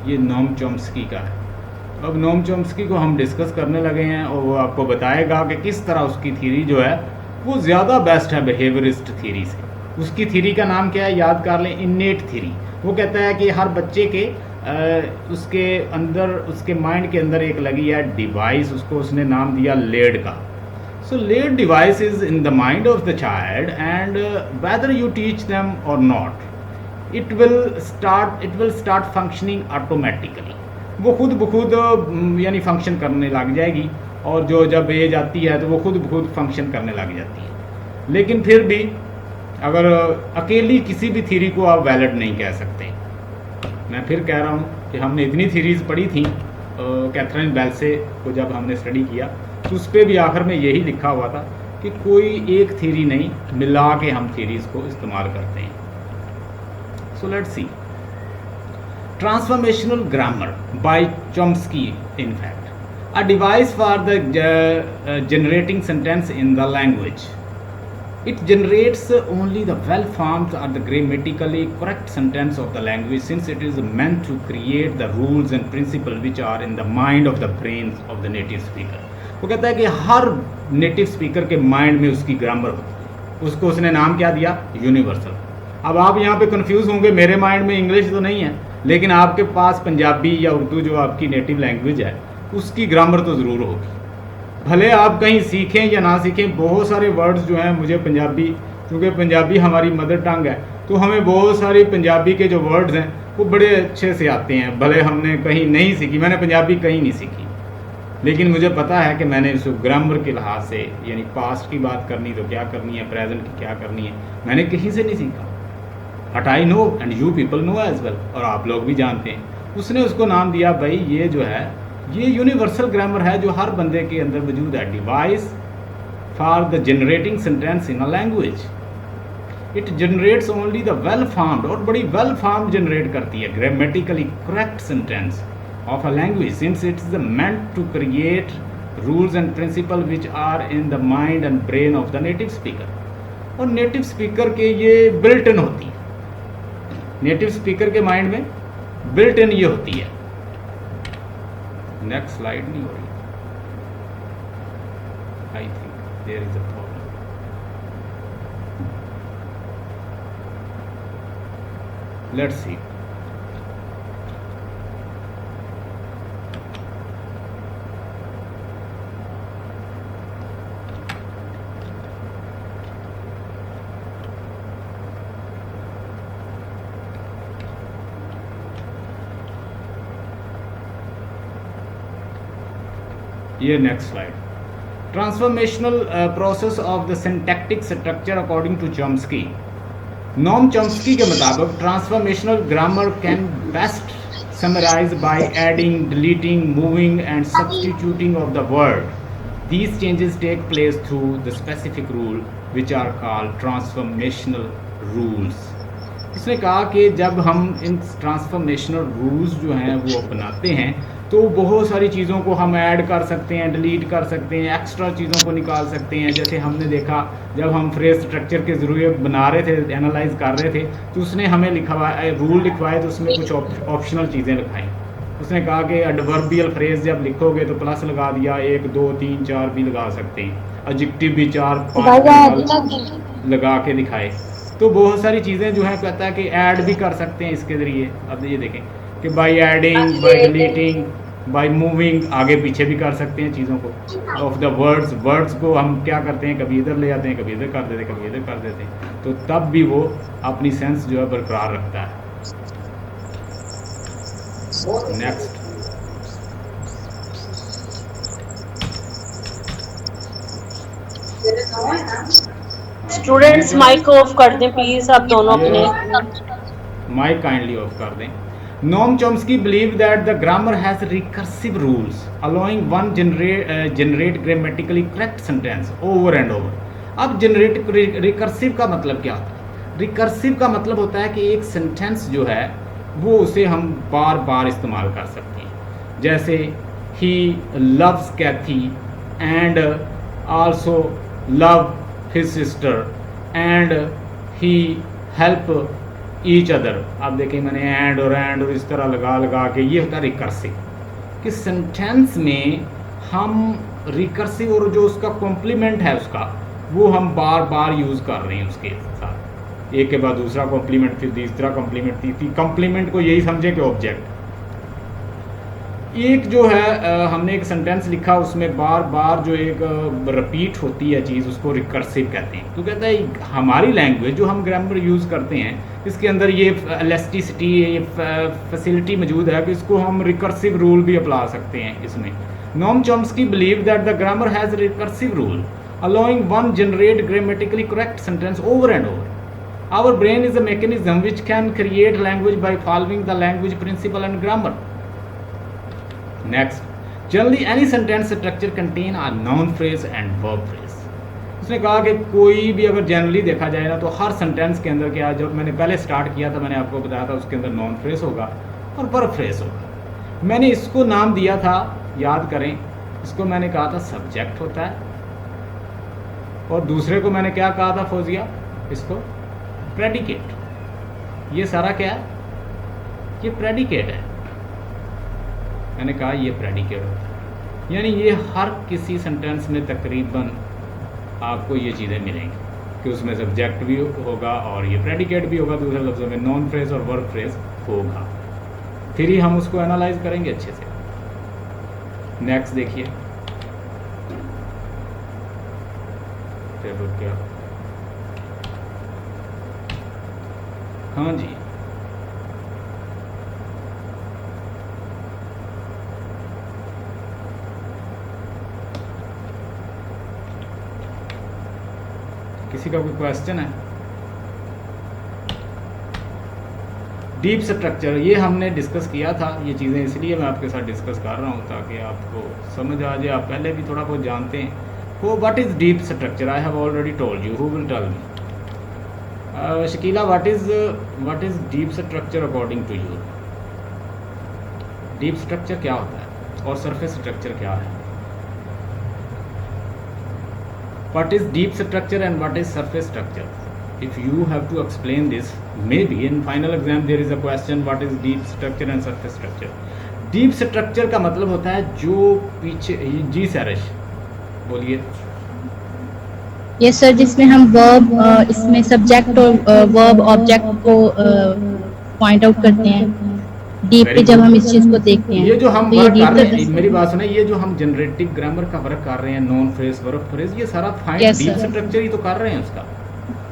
ये नोम चॉम्स्की का है। अब नोम चॉम्स्की को हम डिस्कस करने लगे हैं और वो आपको बताएगा कि किस तरह उसकी थ्योरी जो है वो ज़्यादा बेस्ट है बिहेवियरिस्ट थ्योरी से। उसकी थ्योरी का नाम क्या है, याद कर लें, इन्नेट थ्योरी। वो कहता है कि हर बच्चे के उसके अंदर, उसके माइंड के अंदर एक लगी है डिवाइस, उसको उसने नाम दिया लेड का। So LAD device is in the mind of the child and whether you teach them or not it will start functioning automatically. वो खुद ब खुद यानी फंक्शन करने लग जाएगी और जो जब एज आती है तो वो खुद ब खुद फंक्शन करने लग जाती है। लेकिन फिर भी अगर अकेली किसी भी थ्योरी को आप वैलिड नहीं कह सकते। मैं फिर कह रहा हूँ कि हमने इतनी थ्योरीज पढ़ी थी कैथरीन बेल्से को जब हमने स्टडी किया तो उस पर भी आखिर में यही लिखा हुआ था कि कोई एक थ्योरी नहीं, मिला के हम थ्योरीज को इस्तेमाल करते हैं। So let's see, transformational grammar bye Chomsky, in fact a device for the generating sentence in the language. It generates only the well-formed or the grammatically correct sentence of the language, since it is meant to create the rules and principles which are in the mind of the brains of the native speaker. वो कहता है कि her native speaker के mind में उसकी grammar होती है। उसको उसने नाम क्या दिया? यूनिवर्सल। अब आप यहाँ पे कंफ्यूज होंगे, मेरे माइंड में इंग्लिश तो नहीं है लेकिन आपके पास पंजाबी या उर्दू जो आपकी नेटिव लैंग्वेज है उसकी ग्रामर तो ज़रूर होगी। भले आप कहीं सीखें या ना सीखें, बहुत सारे वर्ड्स जो हैं मुझे पंजाबी, क्योंकि पंजाबी हमारी मदर टंग है तो हमें बहुत सारे पंजाबी के जो वर्ड्स हैं वो बड़े अच्छे से आते हैं। भले हमने कहीं नहीं सीखी, मैंने पंजाबी कहीं नहीं सीखी, लेकिन मुझे पता है कि मैंने उसको ग्रामर के लिहाज से, यानी पास्ट की बात करनी तो क्या करनी है, प्रेजेंट की क्या करनी है, मैंने कहीं से नहीं सीखा। But I know and you people know as well, और आप लोग भी जानते हैं। उसने उसको नाम दिया, भाई ये जो है ये यूनिवर्सल ग्रामर है जो हर बंदे के अंदर मौजूद है। Device for the generating sentence in a language, it generates only the well formed, और बड़ी वेल फॉर्म्ड जनरेट करती है grammatically correct sentence of a language, since it is meant to create rules and principle which are in the mind and brain of the native speaker. और native speaker के ये built in होती है, native speaker के mind में built in ये होती है। नेक्स्ट स्लाइड नहीं हो रही, I think there is a problem. Let's see, ये next slide, transformational process of the syntactic structure according to Chomsky. Noam Chomsky के मुताबिक transformational grammar can best summarize by adding, deleting, moving and substituting of the word These changes take place through the specific rule which are called transformational rules. इसने कहा कि जब हम इन transformational rules जो हैं वो अपनाते हैं तो बहुत सारी चीज़ों को हम ऐड कर सकते हैं, डिलीट कर सकते हैं, एक्स्ट्रा चीज़ों को निकाल सकते हैं। जैसे हमने देखा जब हम फ्रेज स्ट्रक्चर के ज़रिए बना रहे थे, एनालाइज कर रहे थे, तो उसने हमें लिखवाए रूल लिखवाए तो उसमें कुछ ऑप्शनल चीज़ें लिखाई। उसने कहा कि एडवर्बियल फ्रेज जब लिखोगे तो प्लस लगा दिया, 1 2 3 4 भी लगा सकते हैं, एडजेक्टिव भी 4 5 लगा के दिखाए। तो बहुत सारी चीज़ें जो है कहता है कि ऐड भी कर सकते हैं इसके ज़रिए। अब ये देखें कि by adding, by deleting, by moving, आगे पीछे भी कर सकते हैं चीज़ों को। ऑफ द वर्ड्स को हम क्या करते हैं, कभी इधर ले जाते हैं, कभी इधर कर देते हैं, कभी इधर कर देते हैं, तो तब भी वो अपनी सेंस जो है बरकरार रखता है। नेक्स्ट, स्टूडेंट्स माइक ऑफ कर दें प्लीज, आप दोनों अपने माइक काइंडली ऑफ कर दें। Noam Chomsky believed that the grammar has recursive rules allowing one generate grammatically correct sentence over and over. अब रिकर्सिव का मतलब क्या होता है? रिकर्सिव का मतलब होता है कि एक सेंटेंस जो है वो उसे हम बार बार इस्तेमाल कर सकते हैं। जैसे he loves Kathy and also love his sister and he help each other. आप देखें मैंने एंड और इस तरह लगा के ये होता है रिकर्सिव, कि सेंटेंस में हम रिकर्सिव और जो उसका कॉम्प्लीमेंट है उसका वो हम बार बार यूज़ कर रहे हैं उसके साथ, एक के बाद दूसरा कॉम्प्लीमेंट, फिर तीसरा कॉम्प्लीमेंट, तीसरी कॉम्प्लीमेंट को यही समझे कि ऑब्जेक्ट। एक जो है हमने एक सेंटेंस लिखा उसमें बार बार जो एक रिपीट होती है चीज़ उसको रिकर्सिव कहते हैं। तो कहता है हमारी लैंग्वेज जो हम ग्रामर यूज़ करते हैं इसके अंदर ये इलास्टिसिटी, ये फैसिलिटी मौजूद है कि इसको हम रिकर्सिव रूल भी अप्ला सकते हैं इसमें। Noam Chomsky believe that the grammar has recursive rule allowing one generate grammatically correct sentence over and over. Our brain is a mechanism which can create language by following the language principle and grammar. Next, generally any sentence structure contain a noun phrase and verb phrase. उसने कहा कि कोई भी अगर generally देखा जाए ना तो हर सेंटेंस के अंदर क्या, जब मैंने पहले स्टार्ट किया था मैंने आपको बताया था उसके अंदर नॉन फ्रेज होगा और वर्ब फ्रेज होगा। मैंने इसको नाम दिया था, याद करें, इसको मैंने कहा था सब्जेक्ट होता है और दूसरे को मैंने क्या कहा था फौजिया, इसको प्रेडिकेट। ये सारा क्या है, ये प्रेडिकेट है। मैंने कहा ये प्रेडिकेट होता है, यानी ये हर किसी सेंटेंस में तकरीबन आपको ये चीज़ें मिलेंगी कि उसमें सब्जेक्ट भी होगा और ये प्रेडिकेट भी होगा, दूसरे लफ्ज़ों में नॉन फ्रेज और वर्ब फ्रेज होगा। फिर ही हम उसको एनालाइज करेंगे अच्छे से। नेक्स्ट देखिए, क्या, हाँ जी, किसी का कोई क्वेश्चन है? डीप स्ट्रक्चर ये हमने डिस्कस किया था, ये चीज़ें इसलिए मैं आपके साथ डिस्कस कर रहा हूँ ताकि आपको समझ आ जाए। आप पहले भी थोड़ा बहुत जानते हैं। So what is deep structure? I have already told you. Who will tell me? Shakila, what is deep structure according to you? Deep structure क्या होता है और surface structure क्या है? What is deep structure and what is surface structure? If you have to explain this, maybe in final exam there is a question what is deep structure and surface structure. Deep structure का मतलब होता है जो पीछे, जी सैरश बोलिए। Yes sir, जिसमें हम verb, इसमें सब्जेक्ट और वर्ब ऑब्जेक्ट को पॉइंट आउट करते हैं डीप पे जब हम इस चीज को देखते हैं। ये जो हम तो वर्क कर रहे हैं, मेरी बात सुने, ये जो हम जनरेटिव ग्रामर का वर्क कर रहे हैं, नॉन फ्रेज, वर्ब फ्रेज, ये सारा फाइन डीप स्ट्रक्चर ही तो कर रहे हैं उसका।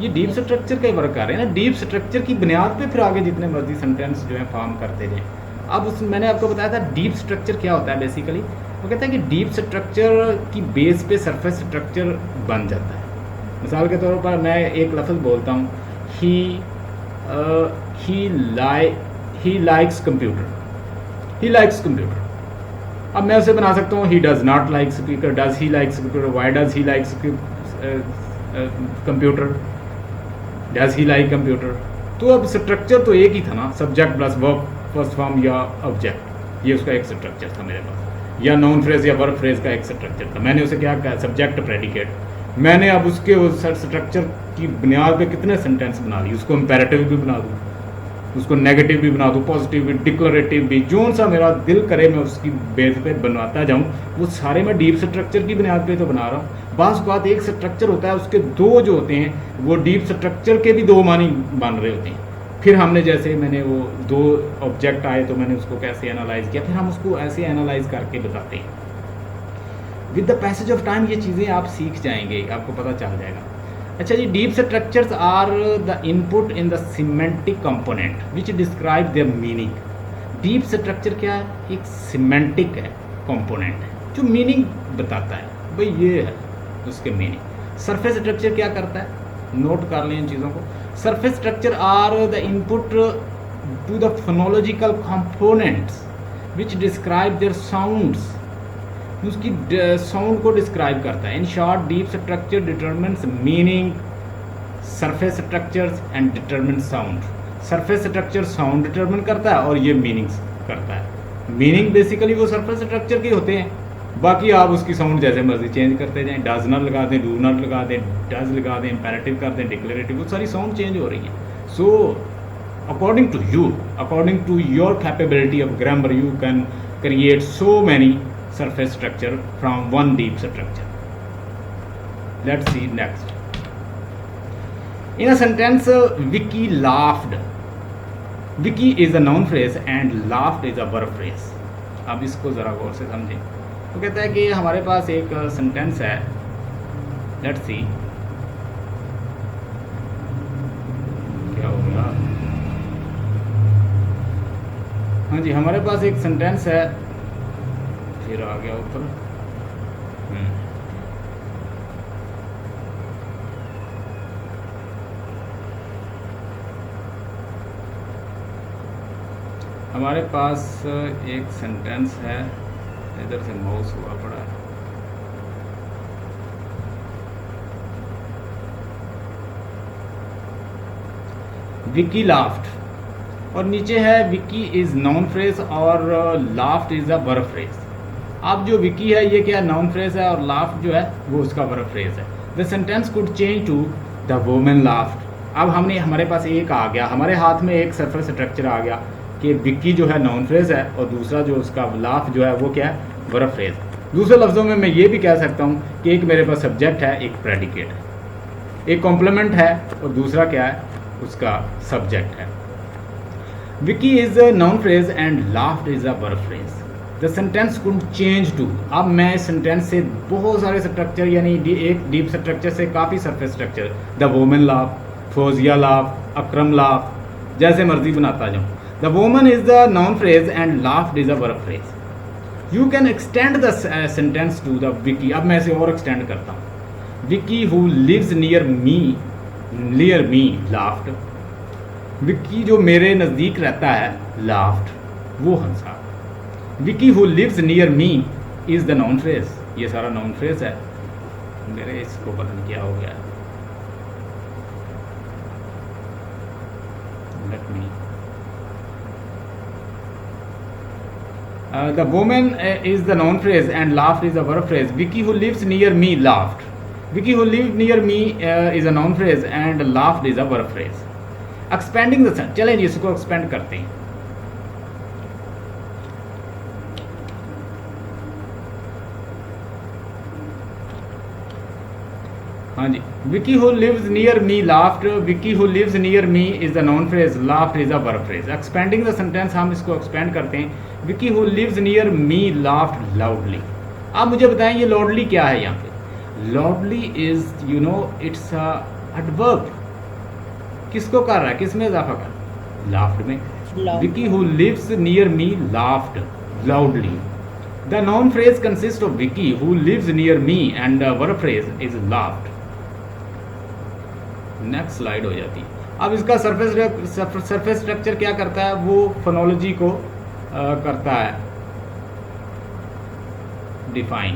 ये डीप स्ट्रक्चर का ही वर्क कर रहे हैं ना। डीप स्ट्रक्चर की बुनियाद पे फिर आगे जितने मर्जी सेंटेंस जो है फॉर्म करते जाए। अब मैंने आपको बताया था डीप स्ट्रक्चर क्या होता है। बेसिकली वो कहते हैं कि डीप स्ट्रक्चर की बेस पे सरफेस स्ट्रक्चर बन जाता है। मिसाल के तौर पर मैं एक लफ्ज़ बोलता हूँ, he likes computer, he likes computer. अब मैं उसे बना सकता हूँ he does not like speaker, does he like speaker, why does he like computer, does he like computer. तो अब स्ट्रक्चर तो एक ही था ना, subject plus verb first form या ऑब्जेक्ट, ये उसका एक स्ट्रक्चर था मेरे पास, या नाउन फ्रेज या वर्ब फ्रेज का एक स्ट्रक्चर था। मैंने उसे क्या कहा, सब्जेक्ट प्रेडिकेट। मैंने अब उसके उस स्ट्रक्चर की बुनियाद पे कितने सेंटेंस बना लिए, उसको इम्पेरेटिव भी बना दूँ, उसको नेगेटिव भी बना दूँ, पॉजिटिव भी, डिक्लेरेटिव भी, जो सा मेरा दिल करे मैं उसकी बेस पे बनवाता जाऊँ। वो सारे मैं डीप स्ट्रक्चर की बुनियाद पे तो बना रहा हूँ। बास बात एक स्ट्रक्चर होता है, उसके दो जो होते हैं वो डीप स्ट्रक्चर के भी दो मानी बन रहे होते हैं। फिर हमने जैसे मैंने वो दो ऑब्जेक्ट आए तो मैंने उसको कैसे एनालाइज किया, फिर हम उसको ऐसे एनालाइज करके बताते हैं। With the passage of time ये चीज़ें आप सीख जाएंगे, आपको पता चल जाएगा। अच्छा जी, deep structures are the input in the semantic component which describe their meaning. Deep structure क्या है, एक सिमेंटिक है कंपोनेंट है जो मीनिंग बताता है, भाई ये है उसके मीनिंग। सरफेस स्ट्रक्चर क्या करता है, नोट कर लें इन चीज़ों को। Surface structure are the input to the phonological components which describe their sounds, उसकी साउंड को डिस्क्राइब करता है। In short deep structure determines meaning, surface structures and determine sound. Surface structure sound determine करता है और ये मीनिंग्स करता है। मीनिंग बेसिकली वो सरफेस स्ट्रक्चर के होते हैं, बाकी आप उसकी साउंड जैसे मर्जी चेंज करते जाएं, डज नॉट लगा दें, डू नॉट लगा दें, डज लगा दें, इम्पेरेटिव कर दें, डिक्लेरेटिव, वो सारी साउंड चेंज हो रही है। So according to you, according to your capability of grammar, you can create so many surface structure from one deep structure. Let's see next. In a sentence, Vicky laughed. Vicky is a noun phrase and laughed is a verb phrase. अब इसको ज़रा गौर से समझें। तो कहता है कि हमारे पास एक सेंटेंस है, लेट्स सी क्या हो गया। हाँ जी, हमारे पास एक सेंटेंस है, फिर आ गया ऊपर। हमारे पास एक सेंटेंस है, इधर से माउस हुआ पड़ा है। विकी लाफ्ड और नीचे है विकी इज नाउन फ्रेज और laughed is a verb phrase. अब जो विकी है ये क्या नाउन फ्रेज है और लाफ्ड जो है वो उसका वर्ब फ्रेज है। The sentence could change to the woman laughed. अब हमने हमारे पास एक आ गया, हमारे हाथ में एक सरफेस स्ट्रक्चर आ गया कि विकी जो है नाउन फ्रेज है और दूसरा जो उसका लाफ्ड जो है वो क्या है, वर्ब फ्रेज। दूसरे लफ्ज़ों में मैं ये भी कह सकता हूँ कि एक मेरे पास सब्जेक्ट है, एक प्रेडिकेट है, एक कॉम्प्लीमेंट है और दूसरा क्या है, उसका सब्जेक्ट है। Vicky is a noun phrase and laughed is a verb phrase. The sentence could change to. अब मैं इस सेंटेंस से बहुत सारे स्ट्रक्चर यानी एक डीप स्ट्रक्चर से काफ़ी surface structure, the woman laugh, Fauzia laugh, Akram laugh, जैसे मर्जी बनाता जाऊँ। The woman is the noun phrase and laughed is a verb phrase. You can extend the sentence to the Vicky. अब मैं इसे और एक्सटेंड करता हूँ। Vicky who lives near me laughed. Vicky जो मेरे नज़दीक रहता है, लाफ्ड वो हंसा। Vicky who lives near me is the noun phrase. ये सारा नाउन फ्रेज है। मेरे इसको पता नहीं क्या हो गया। Let me the woman is the noun phrase and laughed is a verb phrase. Vicky who lives near me laughed. Vicky who live near me is a noun phrase and laughed is a verb phrase. Expanding the sentence, चलें इसको expand करते हैं। हाँ जी, Vicky who lives near me laughed. Vicky who lives near me is the noun phrase, laughed is a verb phrase. Expanding the sentence, हम इसको expand करते हैं। Vicky who lives near me laughed loudly. आप मुझे बताएं ये लाउडली क्या है यहाँ पे। Loudly is you know it's a adverb. किसको कर रहा है, किस में इजाफा कर रहा है, लाफ्ड में। Vicky who lives near me laughed loudly. The noun phrase consist of Vicky who lives near me and the verb phrase is laughed. Next slide हो जाती है। अब इसका सरफेस स्ट्रक्चर क्या करता है, वो फोनोलॉजी को करता है। डिफाइन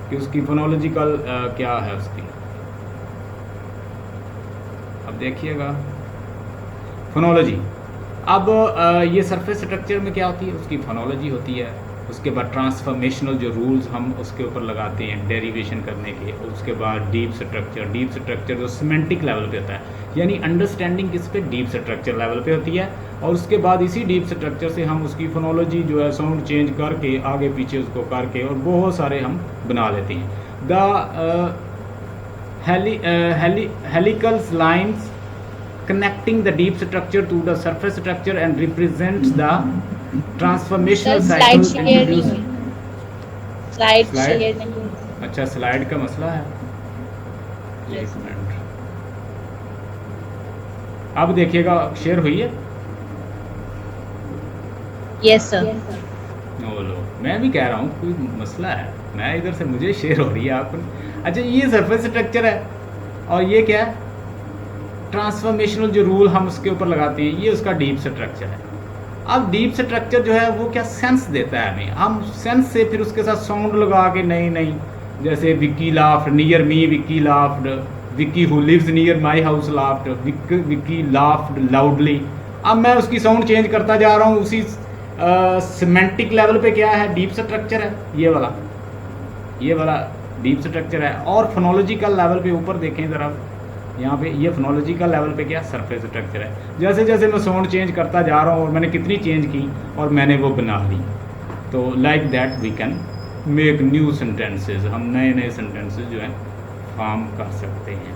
कि उसकी फोनोलॉजिकल क्या है उसकी। अब देखिएगा फोनोलॉजी। अब ये सरफेस स्ट्रक्चर में क्या होती है, उसकी फोनोलॉजी होती है। उसके बाद ट्रांसफॉर्मेशनल जो रूल्स हम उसके ऊपर लगाते हैं डेरिवेशन करने के। उसके बाद डीप स्ट्रक्चर जो सिमेंटिक लेवल पे होता है, यानी अंडरस्टैंडिंग किस पे, डीप स्ट्रक्चर लेवल पे होती है। और उसके बाद इसी डीप स्ट्रक्चर से हम उसकी फोनोलॉजी जो है साउंड चेंज करके आगे पीछे उसको करके और बहुत सारे हम बना लेते हैं। The helical lines connecting the deep structure to the surface structure and represents the transformational sir cycle slide share नहीं introduced। हुई, स्लाइड Slide? शेयर नहीं हुई। अच्छा, स्लाइड का मसला है। एक मिनट, अब देखिएगा शेयर हुई है। Yes sir. ओ लो, मैं भी कह रहा हूँ कोई मसला है, मैं इधर से मुझे शेयर हो रही है आप। अच्छा, ये सरफेस स्ट्रक्चर है और ये क्या है, ट्रांसफॉर्मेशनल जो रूल हम उसके ऊपर लगाते हैं, ये उसका डीप स्ट्रक्चर है। अब डीप स्ट्रक्चर जो है वो क्या सेंस देता है हमें, हम सेंस से फिर उसके साथ साउंड लगा के नई नई, जैसे Vicky laughed near me, Vicky laughed, Vicky who lives near my house laughed, Vicky laughed loudly. अब मैं उसकी साउंड चेंज करता जा रहा हूँ, उसी सिमेंटिक लेवल पे क्या है, डीप स्ट्रक्चर है ये वाला डीप स्ट्रक्चर है। और फोनोलॉजिकल लेवल पे ऊपर देखें ज़रा, यहाँ पे ये फोनोलॉजिकल लेवल पे क्या सरफेस स्ट्रक्चर है। जैसे जैसे मैं साउंड चेंज करता जा रहा हूँ और मैंने कितनी चेंज की और मैंने वो बना ली, तो like that we can make new sentences, हम नए नए सेंटेंसेस जो है फॉर्म कर सकते हैं।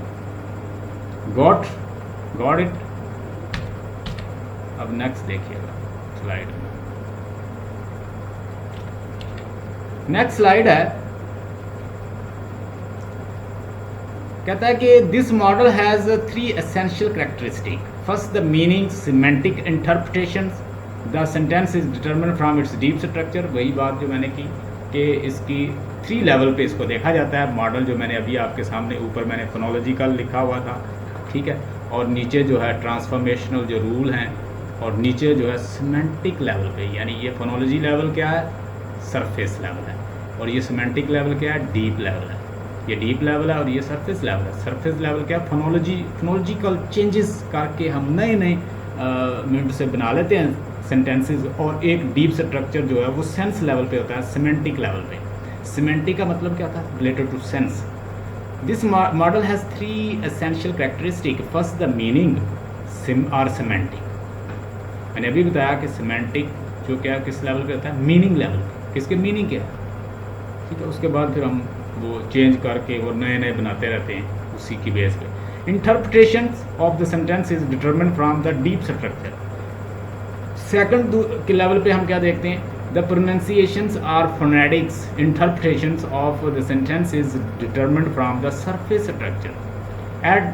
Got it. अब नेक्स्ट देखिएगा स्लाइड, नेक्स्ट स्लाइड है, कहता है कि this model has 3 essential characteristic. First the meaning, semantic interpretations, the sentence is determined from its deep structure. वही बात जो मैंने की कि इसकी 3 लेवल पे इसको देखा जाता है। मॉडल जो मैंने अभी आपके सामने, ऊपर मैंने फोनोलॉजिकल लिखा हुआ था, ठीक है, और नीचे जो है ट्रांसफॉर्मेशनल जो रूल हैं, और नीचे जो है सिमेंटिक लेवल पे, यानी ये फोनोलॉजी लेवल क्या है, सरफेस लेवल है, और ये सिमेंटिक लेवल क्या है, डीप लेवल है। ये डीप लेवल है और ये सरफेस लेवल है। सरफेस लेवल क्या, फोनोलॉजिकल चेंजेस करके हम नए नए मिनट से बना लेते हैं सेंटेंसेस। और एक डीप स्ट्रक्चर जो है वो सेंस लेवल पे होता है, सिमेंटिक लेवल पे। सिमेंटिक का मतलब क्या था, related to sense. This model has 3 essential characteristic. First the meaning और सिमेंटिक। मैंने अभी बताया कि सिमेंटिक जो क्या किस लेवल पे होता है, मीनिंग लेवल। किसके मीनिंग क्या है, ठीक है। उसके बाद फिर हम वो चेंज करके और नए नए बनाते रहते हैं उसी की बेस पे। Interpretation of the sentence is determined from the deep structure. Second के लेवल पे हम क्या देखते हैं, the pronunciations or phonetics. Interpretations of the sentence is determined from the surface structure.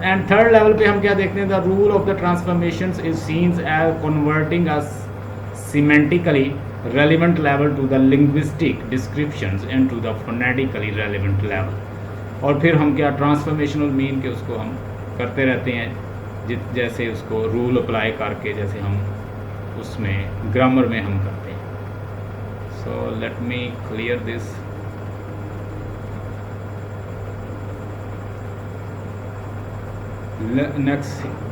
And third level पे हम क्या देखते हैं, the rule of the transformations is seen as converting us semantically relevant level to the linguistic descriptions and to the phonetically relevant level। और फिर हम क्या transformational mean के उसको हम करते रहते हैं, जैसे उसको रूल अप्लाई करके, जैसे हम उसमें ग्रामर में हम करते हैं। So let me clear this. Next